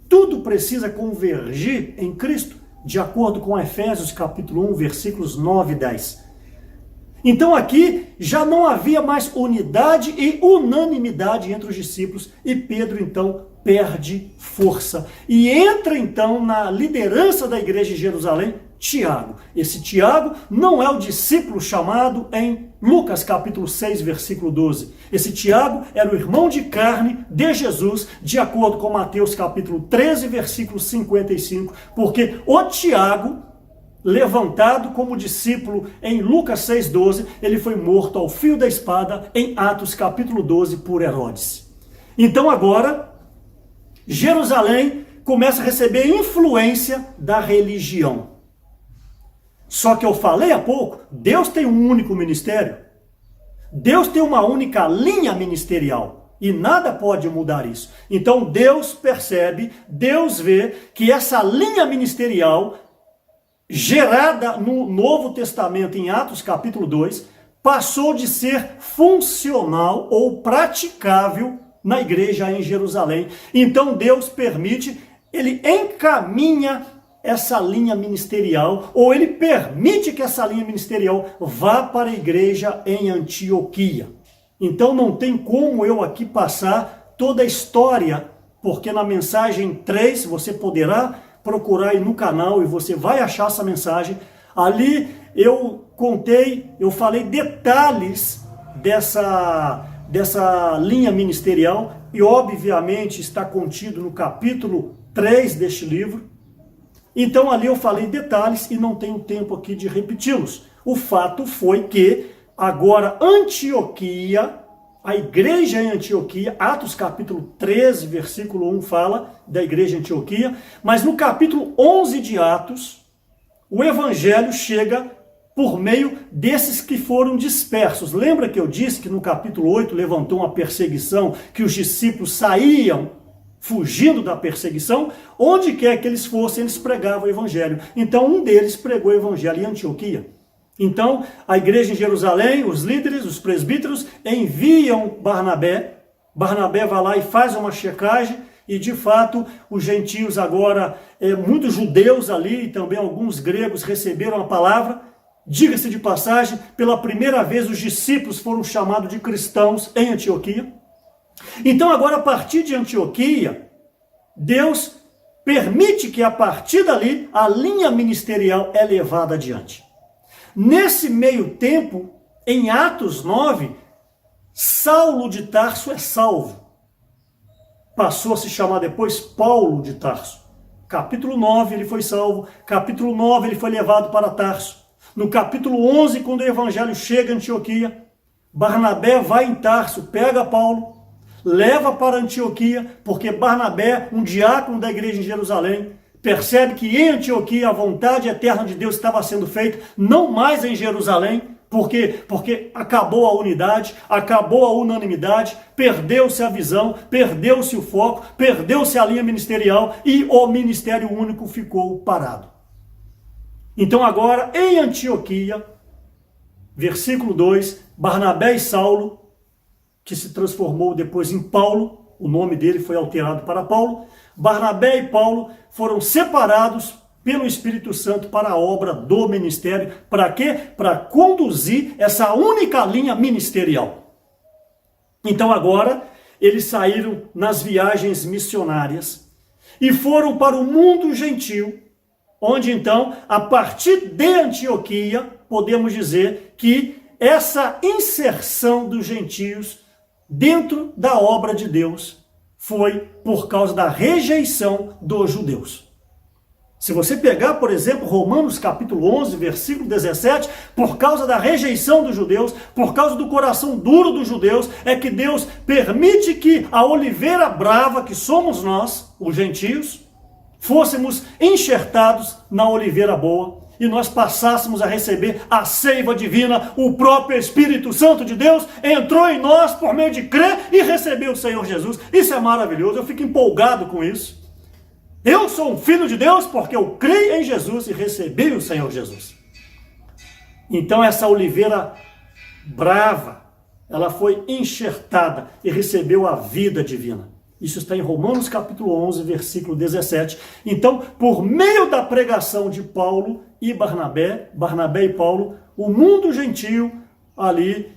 Speaker 1: Tudo precisa convergir em Cristo, de acordo com Efésios capítulo 1, versículos 9 e 10. Então aqui já não havia mais unidade e unanimidade entre os discípulos, e Pedro então perde força. E entra então na liderança da igreja de Jerusalém, Tiago. Esse Tiago não é o discípulo chamado em Lucas capítulo 6, versículo 12. Esse Tiago era o irmão de carne de Jesus, de acordo com Mateus capítulo 13, versículo 55, porque o Tiago, levantado como discípulo em Lucas 6,12, ele foi morto ao fio da espada em Atos capítulo 12 por Herodes. Então agora, Jerusalém começa a receber influência da religião. Só que eu falei há pouco, Deus tem um único ministério. Deus tem uma única linha ministerial. E nada pode mudar isso. Então Deus percebe, Deus vê que essa linha ministerial gerada no Novo Testamento, em Atos capítulo 2, passou de ser funcional ou praticável na igreja em Jerusalém. Então Deus permite, ele encaminha essa linha ministerial, ou ele permite que essa linha ministerial vá para a igreja em Antioquia. Então não tem como eu aqui passar toda a história, porque na mensagem 3 você poderá procurar aí no canal e você vai achar essa mensagem. Ali eu falei detalhes dessa linha ministerial, e obviamente está contido no capítulo 3 deste livro. Então ali eu falei detalhes e não tenho tempo aqui de repeti-los. O fato foi que agora Antioquia, a igreja em Antioquia, Atos capítulo 13, versículo 1 fala da igreja em Antioquia, mas no capítulo 11 de Atos, o evangelho chega por meio desses que foram dispersos. Lembra que eu disse que no capítulo 8 levantou uma perseguição, que os discípulos saíam fugindo da perseguição? Onde quer que eles fossem, eles pregavam o evangelho. Então um deles pregou o evangelho em Antioquia. Então a igreja em Jerusalém, os líderes, os presbíteros enviam Barnabé. Barnabé vai lá e faz uma checagem, e de fato os gentios agora, muitos judeus ali e também alguns gregos receberam a palavra. Diga-se de passagem, pela primeira vez os discípulos foram chamados de cristãos em Antioquia. Então agora, a partir de Antioquia, Deus permite que a partir dali a linha ministerial é levada adiante. Nesse meio tempo, em Atos 9, Saulo de Tarso é salvo. Passou a se chamar depois Paulo de Tarso. Capítulo 9 ele foi salvo, capítulo 9 ele foi levado para Tarso. No capítulo 11, quando o evangelho chega a Antioquia, Barnabé vai em Tarso, pega Paulo, leva para Antioquia, porque Barnabé, um diácono da igreja em Jerusalém, percebe que em Antioquia a vontade eterna de Deus estava sendo feita, não mais em Jerusalém. Por quê? Porque acabou a unidade, acabou a unanimidade, perdeu-se a visão, perdeu-se o foco, perdeu-se a linha ministerial e o ministério único ficou parado. Então agora, em Antioquia, versículo 2, Barnabé e Saulo, que se transformou depois em Paulo, o nome dele foi alterado para Paulo, Barnabé e Paulo foram separados pelo Espírito Santo para a obra do ministério. Para quê? Para conduzir essa única linha ministerial. Então agora, eles saíram nas viagens missionárias e foram para o mundo gentil, onde então, a partir de Antioquia, podemos dizer que essa inserção dos gentios dentro da obra de Deus foi por causa da rejeição dos judeus. Se você pegar, por exemplo, Romanos capítulo 11, versículo 17, por causa da rejeição dos judeus, por causa do coração duro dos judeus, é que Deus permite que a oliveira brava, que somos nós, os gentios, fôssemos enxertados na oliveira boa e nós passássemos a receber a seiva divina. O próprio Espírito Santo de Deus entrou em nós por meio de crer e receber o Senhor Jesus. Isso é maravilhoso, eu fico empolgado com isso. Eu sou um filho de Deus porque eu creio em Jesus e recebi o Senhor Jesus. Então essa oliveira brava, ela foi enxertada e recebeu a vida divina. Isso está em Romanos capítulo 11, versículo 17. Então, por meio da pregação de Paulo e Barnabé e Paulo, o mundo gentil ali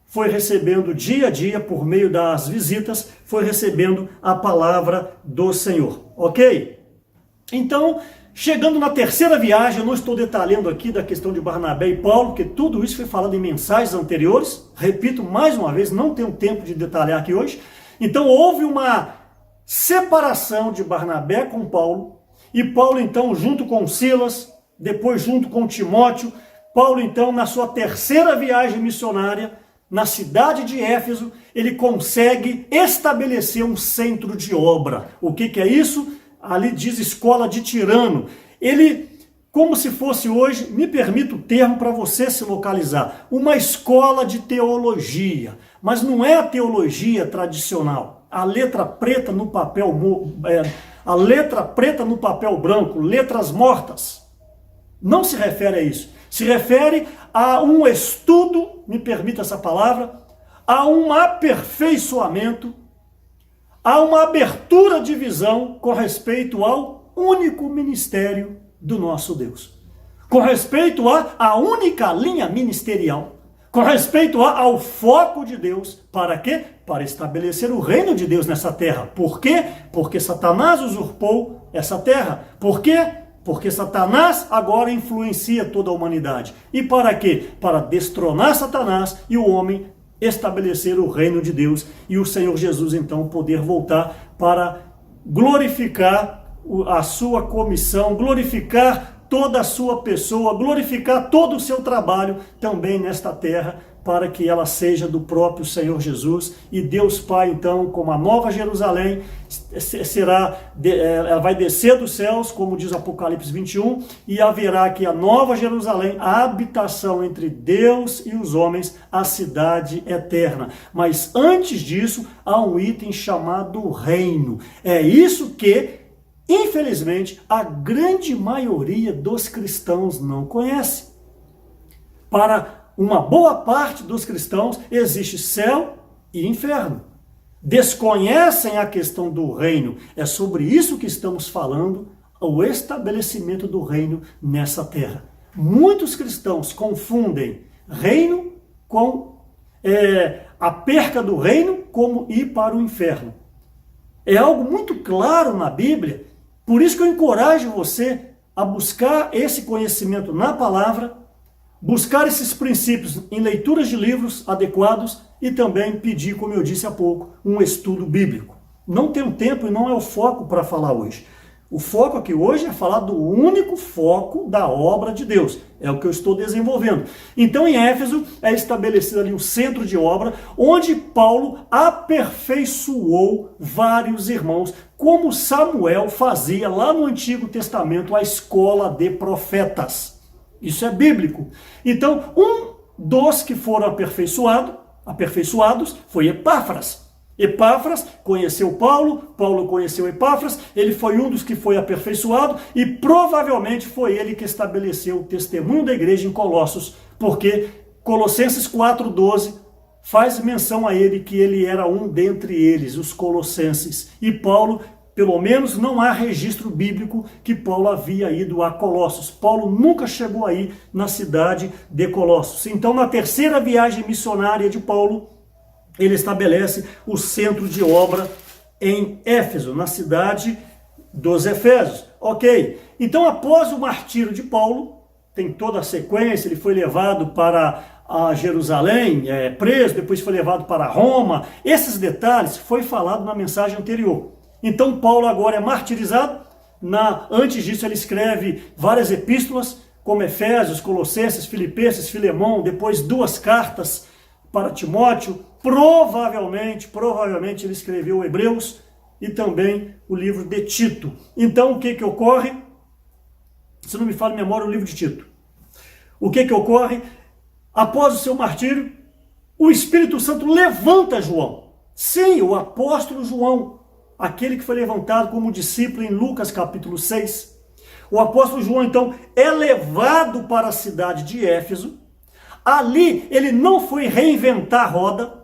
Speaker 1: foi recebendo dia a dia, por meio das visitas, foi recebendo a palavra do Senhor. Ok? Então, chegando na terceira viagem, eu não estou detalhando aqui da questão de Barnabé e Paulo, porque tudo isso foi falado em mensagens anteriores. Repito mais uma vez, não tenho tempo de detalhar aqui hoje. Então, houve uma separação de Barnabé com Paulo, e Paulo, então, junto com Silas, depois junto com Timóteo, Paulo, então, na sua terceira viagem missionária, na cidade de Éfeso, ele consegue estabelecer um centro de obra. O que é isso? Ali diz escola de Tirano. Ele, como se fosse hoje, me permita o termo para você se localizar, uma escola de teologia. Mas não é a teologia tradicional. A letra preta no papel, a letra preta no papel branco, letras mortas. Não se refere a isso. Se refere a um estudo, me permita essa palavra, a um aperfeiçoamento, a uma abertura de visão com respeito ao único ministério do nosso Deus. Com respeito à única linha ministerial. Com respeito ao foco de Deus. Para quê? Para estabelecer o reino de Deus nessa terra. Por quê? Porque Satanás usurpou essa terra. Por quê? Porque Satanás agora influencia toda a humanidade. E para quê? Para destronar Satanás e o homem estabelecer o reino de Deus. E o Senhor Jesus, então, poder voltar para glorificar a sua comissão, glorificar toda a sua pessoa, glorificar todo o seu trabalho também nesta terra, para que ela seja do próprio Senhor Jesus. E Deus Pai, então, como a Nova Jerusalém, ela vai descer dos céus, como diz Apocalipse 21, e haverá aqui a Nova Jerusalém, a habitação entre Deus e os homens, a cidade eterna. Mas antes disso, há um item chamado reino. É isso que, infelizmente, a grande maioria dos cristãos não conhece. Para uma boa parte dos cristãos, existe céu e inferno. Desconhecem a questão do reino. É sobre isso que estamos falando, o estabelecimento do reino nessa terra. Muitos cristãos confundem reino com a perca do reino como ir para o inferno. É algo muito claro na Bíblia, por isso que eu encorajo você a buscar esse conhecimento na palavra, buscar esses princípios em leituras de livros adequados e também pedir, como eu disse há pouco, um estudo bíblico. Não tenho tempo e não é o foco para falar hoje. O foco aqui hoje é falar do único foco da obra de Deus. É o que eu estou desenvolvendo. Então, em Éfeso, é estabelecido ali um centro de obra, onde Paulo aperfeiçoou vários irmãos, como Samuel fazia lá no Antigo Testamento, a escola de profetas. Isso é bíblico. Então, um dos que foram aperfeiçoados foi Epáfras. Epáfras conheceu Paulo, Paulo conheceu Epáfras, ele foi um dos que foi aperfeiçoado e provavelmente foi ele que estabeleceu o testemunho da igreja em Colossos, porque Colossenses 4,12 faz menção a ele que ele era um dentre eles, os colossenses. E Paulo, pelo menos não há registro bíblico que Paulo havia ido a Colossos. Paulo nunca chegou aí na cidade de Colossos. Então, na terceira viagem missionária de Paulo, ele estabelece o centro de obra em Éfeso, na cidade dos Efésios. Ok, então após o martírio de Paulo, tem toda a sequência, ele foi levado para Jerusalém, preso, depois foi levado para Roma. Esses detalhes foi falado na mensagem anterior. Então Paulo agora é martirizado. Antes disso ele escreve várias epístolas, como Efésios, Colossenses, Filipenses, Filemão, depois 2 cartas para Timóteo. Provavelmente ele escreveu Hebreus e também o livro de Tito. Então o que ocorre? Se não me falha a memória, o livro de Tito. O que ocorre? Após o seu martírio, o Espírito Santo levanta João. Sim, o apóstolo João, aquele que foi levantado como discípulo em Lucas capítulo 6. O apóstolo João, então, é levado para a cidade de Éfeso. Ali ele não foi reinventar a roda.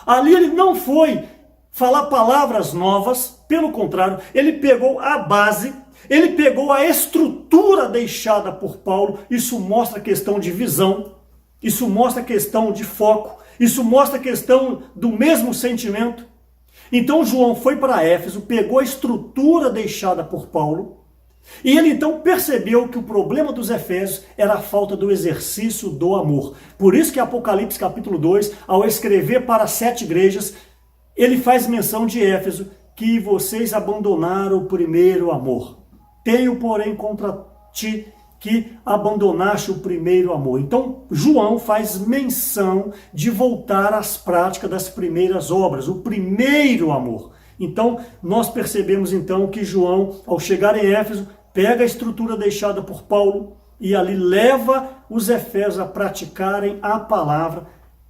Speaker 1: Ali ele não foi falar palavras novas. Pelo contrário, ele pegou a base, ele pegou a estrutura deixada por Paulo. Isso mostra a questão de visão, isso mostra a questão de foco, isso mostra a questão do mesmo sentimento. Então João foi para Éfeso, pegou a estrutura deixada por Paulo, e ele então percebeu que o problema dos Efésios era a falta do exercício do amor. Por isso que Apocalipse capítulo 2, ao escrever para 7 igrejas, ele faz menção de Éfeso, que vocês abandonaram o primeiro amor. Tenho, porém, contra ti que abandonaste o primeiro amor. Então, João faz menção de voltar às práticas das primeiras obras, o primeiro amor. Então, nós percebemos então que João, ao chegar em Éfeso, pega a estrutura deixada por Paulo e ali leva os Efésios a praticarem a palavra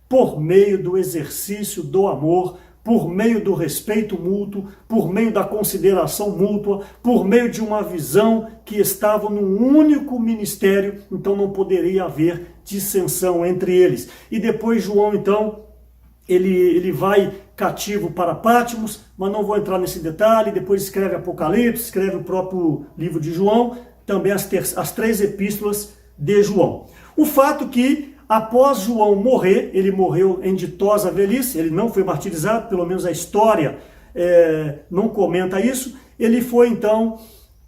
Speaker 1: por meio do exercício do amor, por meio do respeito mútuo, por meio da consideração mútua, por meio de uma visão que estava num único ministério, então não poderia haver dissensão entre eles. E depois João, então, ele vai cativo para Patmos, mas não vou entrar nesse detalhe. Depois escreve Apocalipse, escreve o próprio livro de João, também as 3 epístolas de João. O fato que, após João morrer, ele morreu em ditosa velhice, ele não foi martirizado, pelo menos a história não comenta isso. Ele foi então,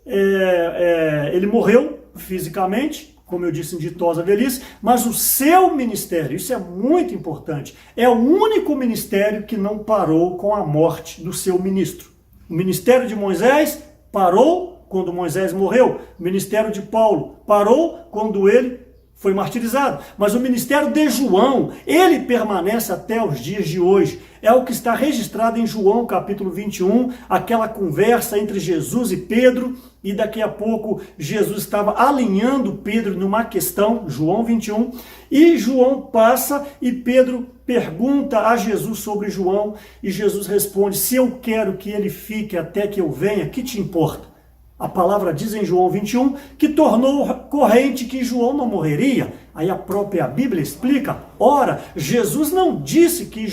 Speaker 1: ele morreu fisicamente, como eu disse, em ditosa velhice, mas o seu ministério, isso é muito importante, é o único ministério que não parou com a morte do seu ministro. O ministério de Moisés parou quando Moisés morreu, o ministério de Paulo parou quando ele foi martirizado, mas o ministério de João, ele permanece até os dias de hoje. É o que está registrado em João capítulo 21, aquela conversa entre Jesus e Pedro, e daqui a pouco Jesus estava alinhando Pedro numa questão, João 21, e João passa e Pedro pergunta a Jesus sobre João, e Jesus responde: se eu quero que ele fique até que eu venha, que te importa? A palavra diz em João 21 que tornou corrente que João não morreria. Aí a própria Bíblia explica: ora, Jesus não disse que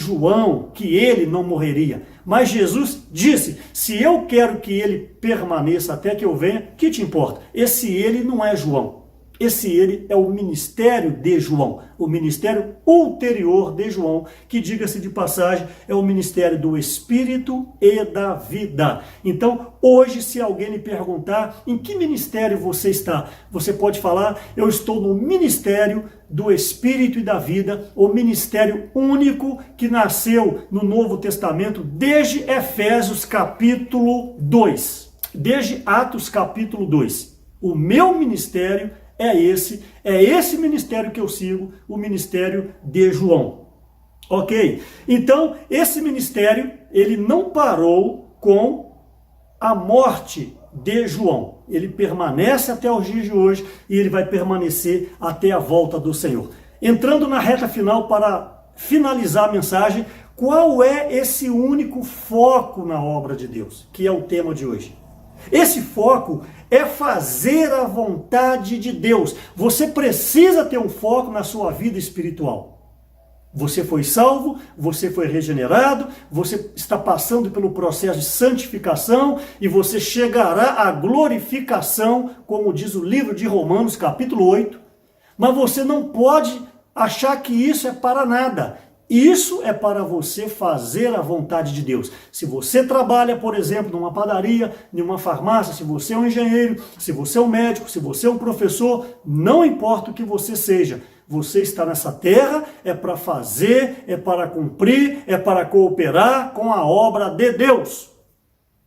Speaker 1: ele não morreria, mas Jesus disse: se eu quero que ele permaneça até que eu venha, que te importa? Esse ele não é João. Esse ele é o ministério de João, o ministério ulterior de João, que, diga-se de passagem, é o ministério do Espírito e da vida. Então, hoje, se alguém lhe perguntar em que ministério você está, você pode falar: eu estou no ministério do Espírito e da vida, o ministério único que nasceu no Novo Testamento desde Efésios capítulo 2, desde Atos capítulo 2. O meu ministério é esse ministério que eu sigo, o ministério de João. Ok? Então, esse ministério, ele não parou com a morte de João. Ele permanece até os dias de hoje e ele vai permanecer até a volta do Senhor. Entrando na reta final para finalizar a mensagem, qual é esse único foco na obra de Deus, que é o tema de hoje? Esse foco é fazer a vontade de Deus. Você precisa ter um foco na sua vida espiritual. Você foi salvo, você foi regenerado, você está passando pelo processo de santificação e você chegará à glorificação, como diz o livro de Romanos, capítulo 8. Mas você não pode achar que isso é para nada. Isso é para você fazer a vontade de Deus. Se você trabalha, por exemplo, numa padaria, numa farmácia, se você é um engenheiro, se você é um médico, se você é um professor, não importa o que você seja, você está nessa terra, é para fazer, é para cumprir, é para cooperar com a obra de Deus.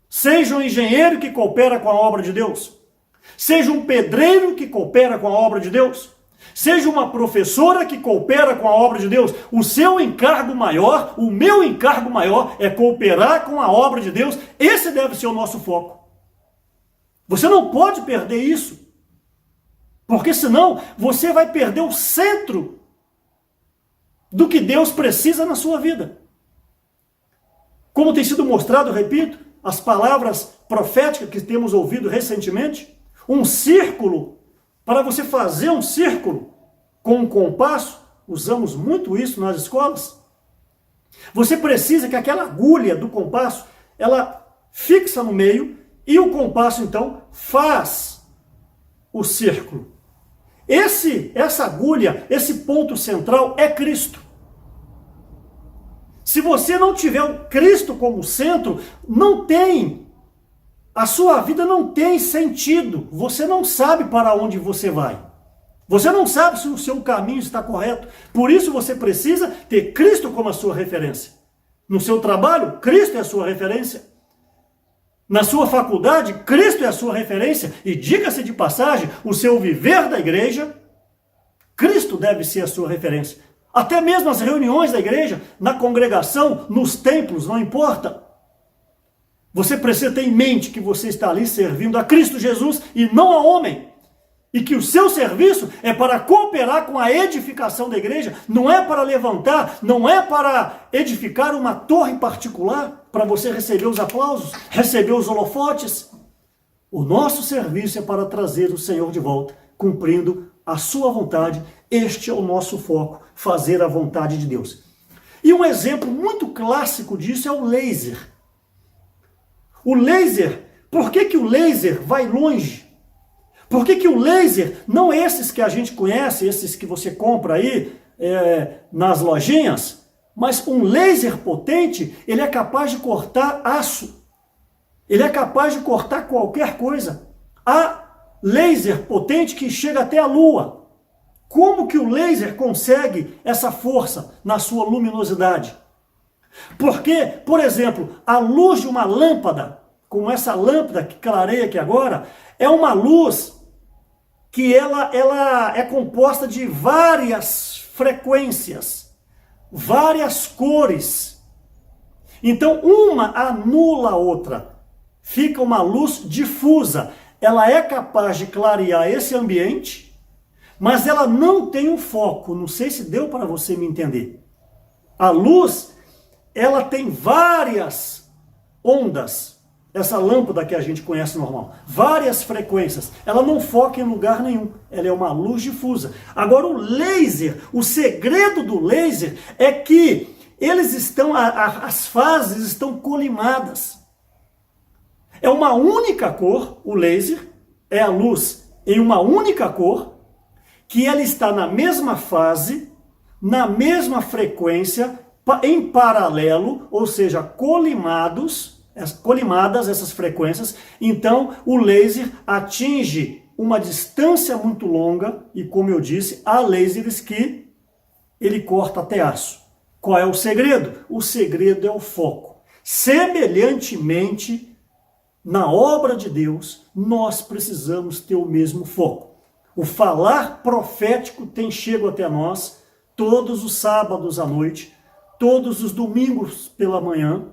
Speaker 1: Seja um engenheiro que coopera com a obra de Deus. Seja um pedreiro que coopera com a obra de Deus. Seja uma professora que coopera com a obra de Deus. O seu encargo maior, o meu encargo maior é cooperar com a obra de Deus. Esse deve ser o nosso foco. Você não pode perder isso. Porque senão você vai perder o centro do que Deus precisa na sua vida. Como tem sido mostrado, repito, as palavras proféticas que temos ouvido recentemente, um círculo. Para você fazer um círculo com um compasso, usamos muito isso nas escolas. Você precisa que aquela agulha do compasso, ela fixa no meio e o compasso então faz o círculo. Essa agulha, esse ponto central é Cristo. Se você não tiver o Cristo como centro, a sua vida não tem sentido. Você não sabe para onde você vai. Você não sabe se o seu caminho está correto. Por isso você precisa ter Cristo como a sua referência. No seu trabalho, Cristo é a sua referência. Na sua faculdade, Cristo é a sua referência. E diga-se de passagem, o seu viver da igreja, Cristo deve ser a sua referência. Até mesmo as reuniões da igreja, na congregação, nos templos, não importa. Você precisa ter em mente que você está ali servindo a Cristo Jesus e não a homem. E que o seu serviço é para cooperar com a edificação da igreja, não é para levantar, não é para edificar uma torre particular, para você receber os aplausos, receber os holofotes. O nosso serviço é para trazer o Senhor de volta, cumprindo a sua vontade. Este é o nosso foco, fazer a vontade de Deus. E um exemplo muito clássico disso é o laser. O laser, por que o laser vai longe? Por que o laser, não esses que a gente conhece, esses que você compra aí nas lojinhas, mas um laser potente, ele é capaz de cortar aço. Ele é capaz de cortar qualquer coisa. Há laser potente que chega até a lua. Como que o laser consegue essa força na sua luminosidade? Porque, por exemplo, a luz de uma lâmpada, como essa lâmpada que clareia aqui agora, é uma luz que ela é composta de várias frequências, várias cores. Então, uma anula a outra. Fica uma luz difusa. Ela é capaz de clarear esse ambiente, mas ela não tem um foco. Não sei se deu para você me entender. A luz, ela tem várias ondas. Essa lâmpada que a gente conhece normal. Várias frequências. Ela não foca em lugar nenhum. Ela é uma luz difusa. Agora o laser, o segredo do laser é que as fases estão colimadas. É uma única cor, o laser, é a luz em uma única cor, que ela está na mesma fase, na mesma frequência, em paralelo, ou seja, colimadas essas frequências. Então o laser atinge uma distância muito longa e, como eu disse, há lasers que ele corta até aço. Qual é o segredo? O segredo é o foco. Semelhantemente, na obra de Deus, nós precisamos ter o mesmo foco. O falar profético tem chego até nós todos os sábados à noite, todos os domingos pela manhã.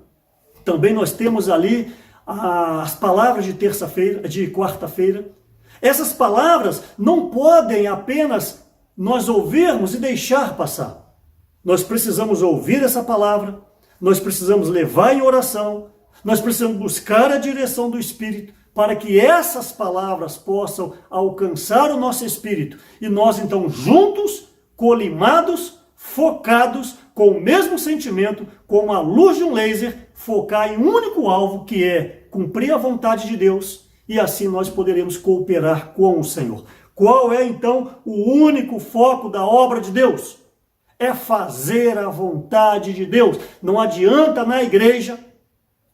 Speaker 1: Também nós temos ali as palavras de terça-feira, de quarta-feira. Essas palavras não podem apenas nós ouvirmos e deixar passar. Nós precisamos ouvir essa palavra, nós precisamos levar em oração, nós precisamos buscar a direção do Espírito para que essas palavras possam alcançar o nosso espírito e nós então juntos, colimados, focados, com o mesmo sentimento, como a luz de um laser, focar em um único alvo, que é cumprir a vontade de Deus, e assim nós poderemos cooperar com o Senhor. Qual é então o único foco da obra de Deus? É fazer a vontade de Deus. Não adianta na igreja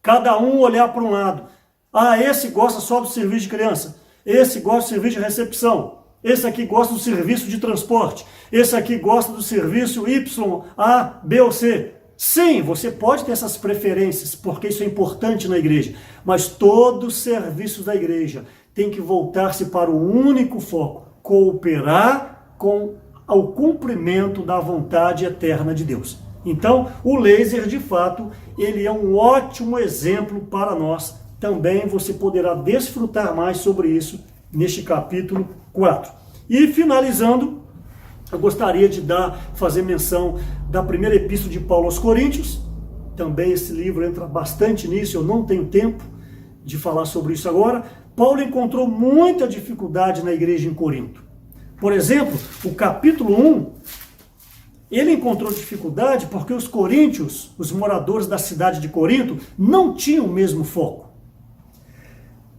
Speaker 1: cada um olhar para um lado. Ah, esse gosta só do serviço de criança, esse gosta do serviço de recepção, esse aqui gosta do serviço de transporte, esse aqui gosta do serviço Y, A, B ou C. Sim, você pode ter essas preferências, porque isso é importante na igreja, mas todos os serviços da igreja têm que voltar-se para o único foco: cooperar com o cumprimento da vontade eterna de Deus. Então, o laser, de fato, ele é um ótimo exemplo para nós. Também você poderá desfrutar mais sobre isso neste capítulo 4. E finalizando, eu gostaria de fazer menção da primeira epístola de Paulo aos Coríntios. Também esse livro entra bastante nisso, eu não tenho tempo de falar sobre isso agora. Paulo encontrou muita dificuldade na igreja em Corinto. Por exemplo, o capítulo 1, ele encontrou dificuldade porque os coríntios, os moradores da cidade de Corinto, não tinham o mesmo foco.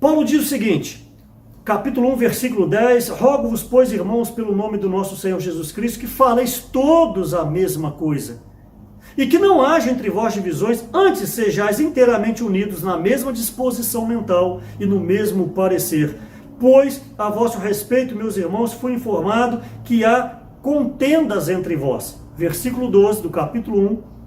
Speaker 1: Paulo diz o seguinte, capítulo 1, versículo 10, rogo-vos, pois, irmãos, pelo nome do nosso Senhor Jesus Cristo, que faleis todos a mesma coisa, e que não haja entre vós divisões, antes sejais inteiramente unidos na mesma disposição mental e no mesmo parecer. Pois, a vosso respeito, meus irmãos, fui informado que há contendas entre vós. Versículo 12 do capítulo 1.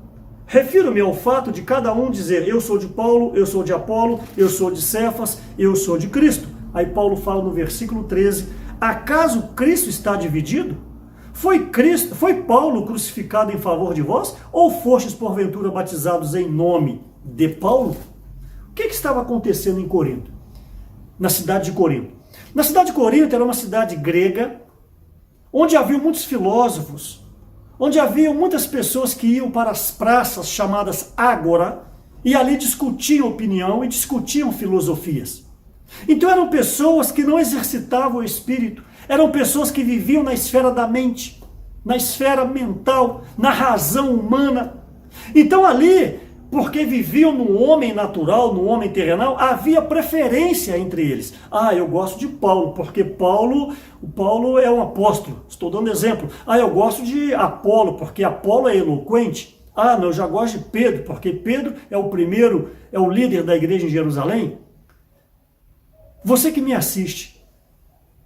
Speaker 1: Refiro-me ao fato de cada um dizer, eu sou de Paulo, eu sou de Apolo, eu sou de Cefas, eu sou de Cristo. Aí Paulo fala no versículo 13, acaso Cristo está dividido? Foi Paulo crucificado em favor de vós? Ou fostes porventura batizados em nome de Paulo? O que estava acontecendo em Corinto? Na cidade de Corinto. Na cidade de Corinto era uma cidade grega, onde havia muitos filósofos, onde havia muitas pessoas que iam para as praças chamadas ágora, e ali discutiam opinião e discutiam filosofias. Então eram pessoas que não exercitavam o espírito, eram pessoas que viviam na esfera da mente, na esfera mental, na razão humana. Então ali, porque viviam no homem natural, no homem terrenal, havia preferência entre eles. Ah, eu gosto de Paulo, porque Paulo é um apóstolo. Estou dando exemplo. Ah, eu gosto de Apolo, porque Apolo é eloquente. Ah, não, eu já gosto de Pedro, porque Pedro é o líder da igreja em Jerusalém. Você que me assiste,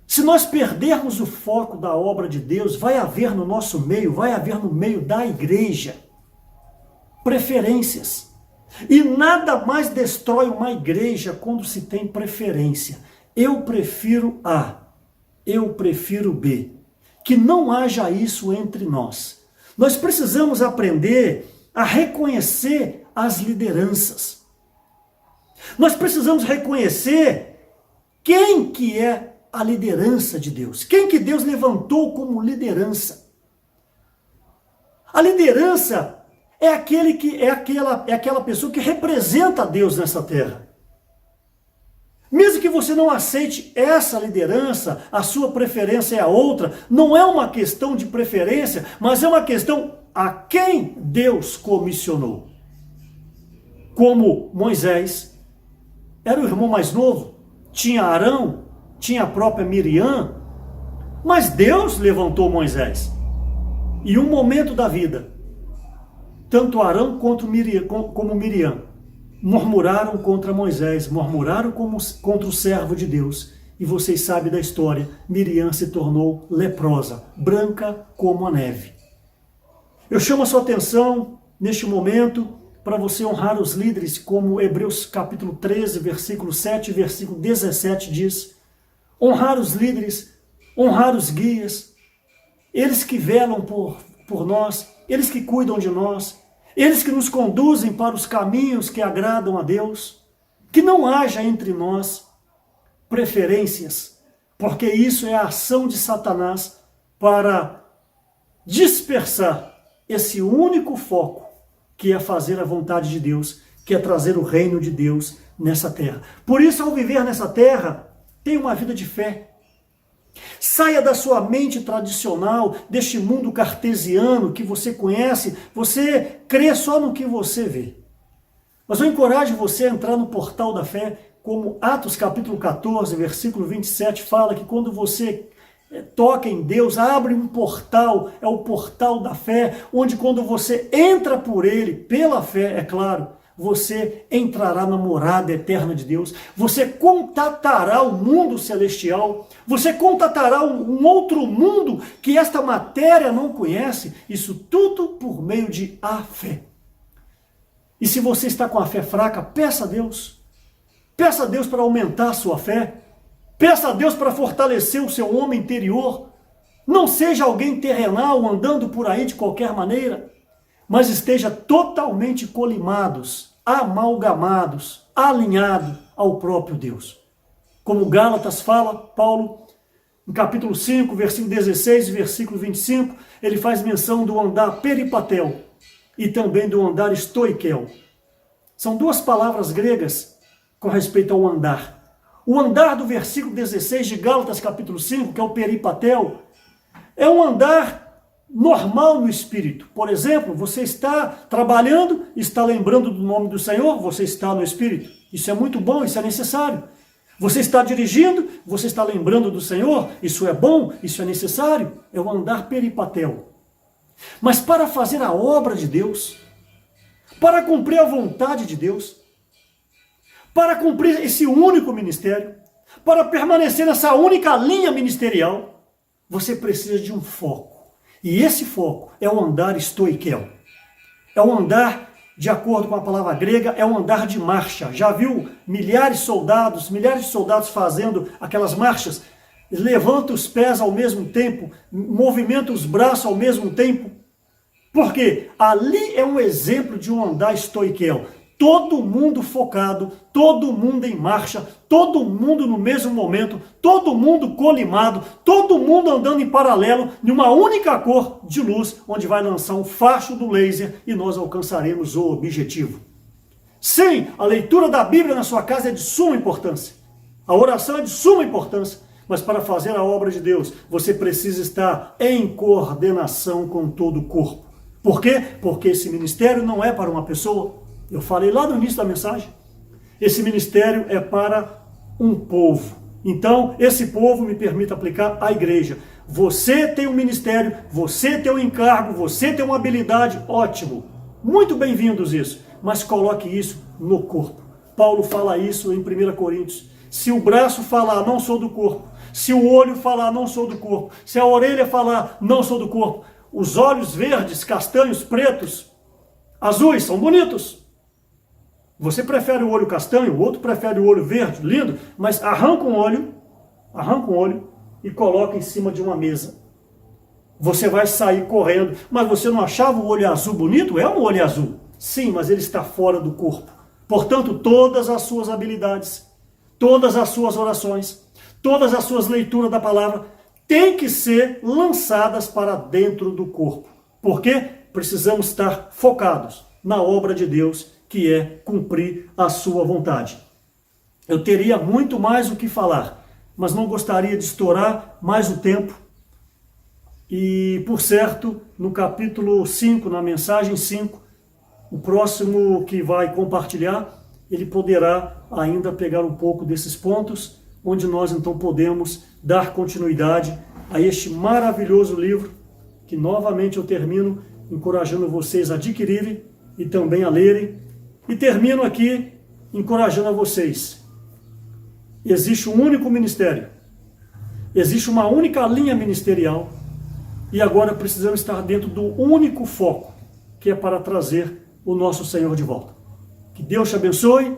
Speaker 1: se nós perdermos o foco da obra de Deus, vai haver no nosso meio, vai haver no meio da igreja, preferências. E nada mais destrói uma igreja quando se tem preferência. Eu prefiro A, eu prefiro B. Que não haja isso entre nós. Nós precisamos aprender a reconhecer as lideranças. Nós precisamos reconhecer quem que é a liderança de Deus. Quem que Deus levantou como liderança. A liderança é aquela pessoa que representa a Deus nessa terra. Mesmo que você não aceite essa liderança, a sua preferência é a outra, não é uma questão de preferência, mas é uma questão a quem Deus comissionou. Como Moisés era o irmão mais novo, tinha Arão, tinha a própria Miriam, Mas Deus levantou Moisés. E um momento da vida, tanto Arão como Miriam murmuraram contra Moisés, murmuraram contra o servo de Deus. E vocês sabem da história, Miriam se tornou leprosa, branca como a neve. Eu chamo a sua atenção neste momento para você honrar os líderes, como Hebreus capítulo 13, versículo 7 e versículo 17 diz. Honrar os líderes, honrar os guias, eles que velam por nós, eles que cuidam de nós, eles que nos conduzem para os caminhos que agradam a Deus. Que não haja entre nós preferências, porque isso é a ação de Satanás para dispersar esse único foco, que é fazer a vontade de Deus, que é trazer o reino de Deus nessa terra. Por isso, ao viver nessa terra, tenha uma vida de fé. Saia da sua mente tradicional, deste mundo cartesiano que você conhece, você crê só no que você vê. Mas eu encorajo você a entrar no portal da fé, como Atos capítulo 14, versículo 27 fala que quando você toca em Deus, abre um portal, é o portal da fé, onde quando você entra por ele, pela fé, é claro, você entrará na morada eterna de Deus, você contatará o mundo celestial, você contatará um outro mundo que esta matéria não conhece, isso tudo por meio de a fé. E se você está com a fé fraca, peça a Deus para aumentar a sua fé, peça a Deus para fortalecer o seu homem interior, não seja alguém terrenal andando por aí de qualquer maneira, mas esteja totalmente colimados, amalgamados, alinhado ao próprio Deus. Como Gálatas fala, Paulo, no capítulo 5, versículo 16 e versículo 25, ele faz menção do andar peripatel e também do andar estoiquel. São duas palavras gregas com respeito ao andar. O andar do versículo 16 de Gálatas capítulo 5, que é o peripatel, é um andar normal no espírito. Por exemplo, você está trabalhando, está lembrando do nome do Senhor, você está no espírito. Isso é muito bom, isso é necessário. Você está dirigindo, você está lembrando do Senhor, isso é bom, isso é necessário. É o andar peripatel. Mas para fazer a obra de Deus, para cumprir a vontade de Deus, para cumprir esse único ministério, para permanecer nessa única linha ministerial, você precisa de um foco. E esse foco é o andar estoiquel. É o andar, de acordo com a palavra grega, é um andar de marcha. Já viu milhares de soldados fazendo aquelas marchas? Levanta os pés ao mesmo tempo, movimenta os braços ao mesmo tempo. Por quê? Ali é um exemplo de um andar estoiquel. Todo mundo focado, todo mundo em marcha, todo mundo no mesmo momento, todo mundo colimado, todo mundo andando em paralelo, em uma única cor de luz, onde vai lançar um facho do laser e nós alcançaremos o objetivo. Sim, a leitura da Bíblia na sua casa é de suma importância. A oração é de suma importância. Mas para fazer a obra de Deus, você precisa estar em coordenação com todo o corpo. Por quê? Porque esse ministério não é para uma pessoa. Eu falei lá no início da mensagem. Esse ministério é para um povo. Então, esse povo me permite aplicar à igreja. Você tem um ministério, você tem um encargo, você tem uma habilidade, ótimo. Muito bem-vindos isso. Mas coloque isso no corpo. Paulo fala isso em 1 Coríntios. Se o braço falar, não sou do corpo. Se o olho falar, não sou do corpo. Se a orelha falar, não sou do corpo. Os olhos verdes, castanhos, pretos, azuis, são bonitos. Você prefere o olho castanho, o outro prefere o olho verde, lindo, mas arranca um olho e coloca em cima de uma mesa. Você vai sair correndo, mas você não achava o olho azul bonito? É um olho azul. Sim, mas ele está fora do corpo. Portanto, todas as suas habilidades, todas as suas orações, todas as suas leituras da palavra têm que ser lançadas para dentro do corpo. Porque precisamos estar focados na obra de Deus, que é cumprir a sua vontade. Eu teria muito mais o que falar, mas não gostaria de estourar mais o tempo. E, por certo, no capítulo 5, na mensagem 5, o próximo que vai compartilhar, ele poderá ainda pegar um pouco desses pontos, onde nós então podemos dar continuidade a este maravilhoso livro, que novamente eu termino encorajando vocês a adquirirem e também a lerem. E termino aqui encorajando a vocês. Existe um único ministério, existe uma única linha ministerial, e agora precisamos estar dentro do único foco, que é para trazer o nosso Senhor de volta. Que Deus te abençoe.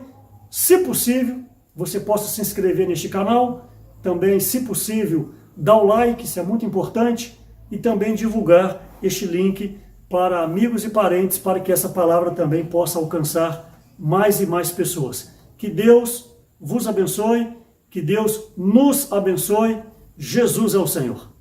Speaker 1: Se possível, você possa se inscrever neste canal, também, se possível, dar o like, isso é muito importante, e também divulgar este link para amigos e parentes, para que essa palavra também possa alcançar mais e mais pessoas. Que Deus vos abençoe, que Deus nos abençoe. Jesus é o Senhor.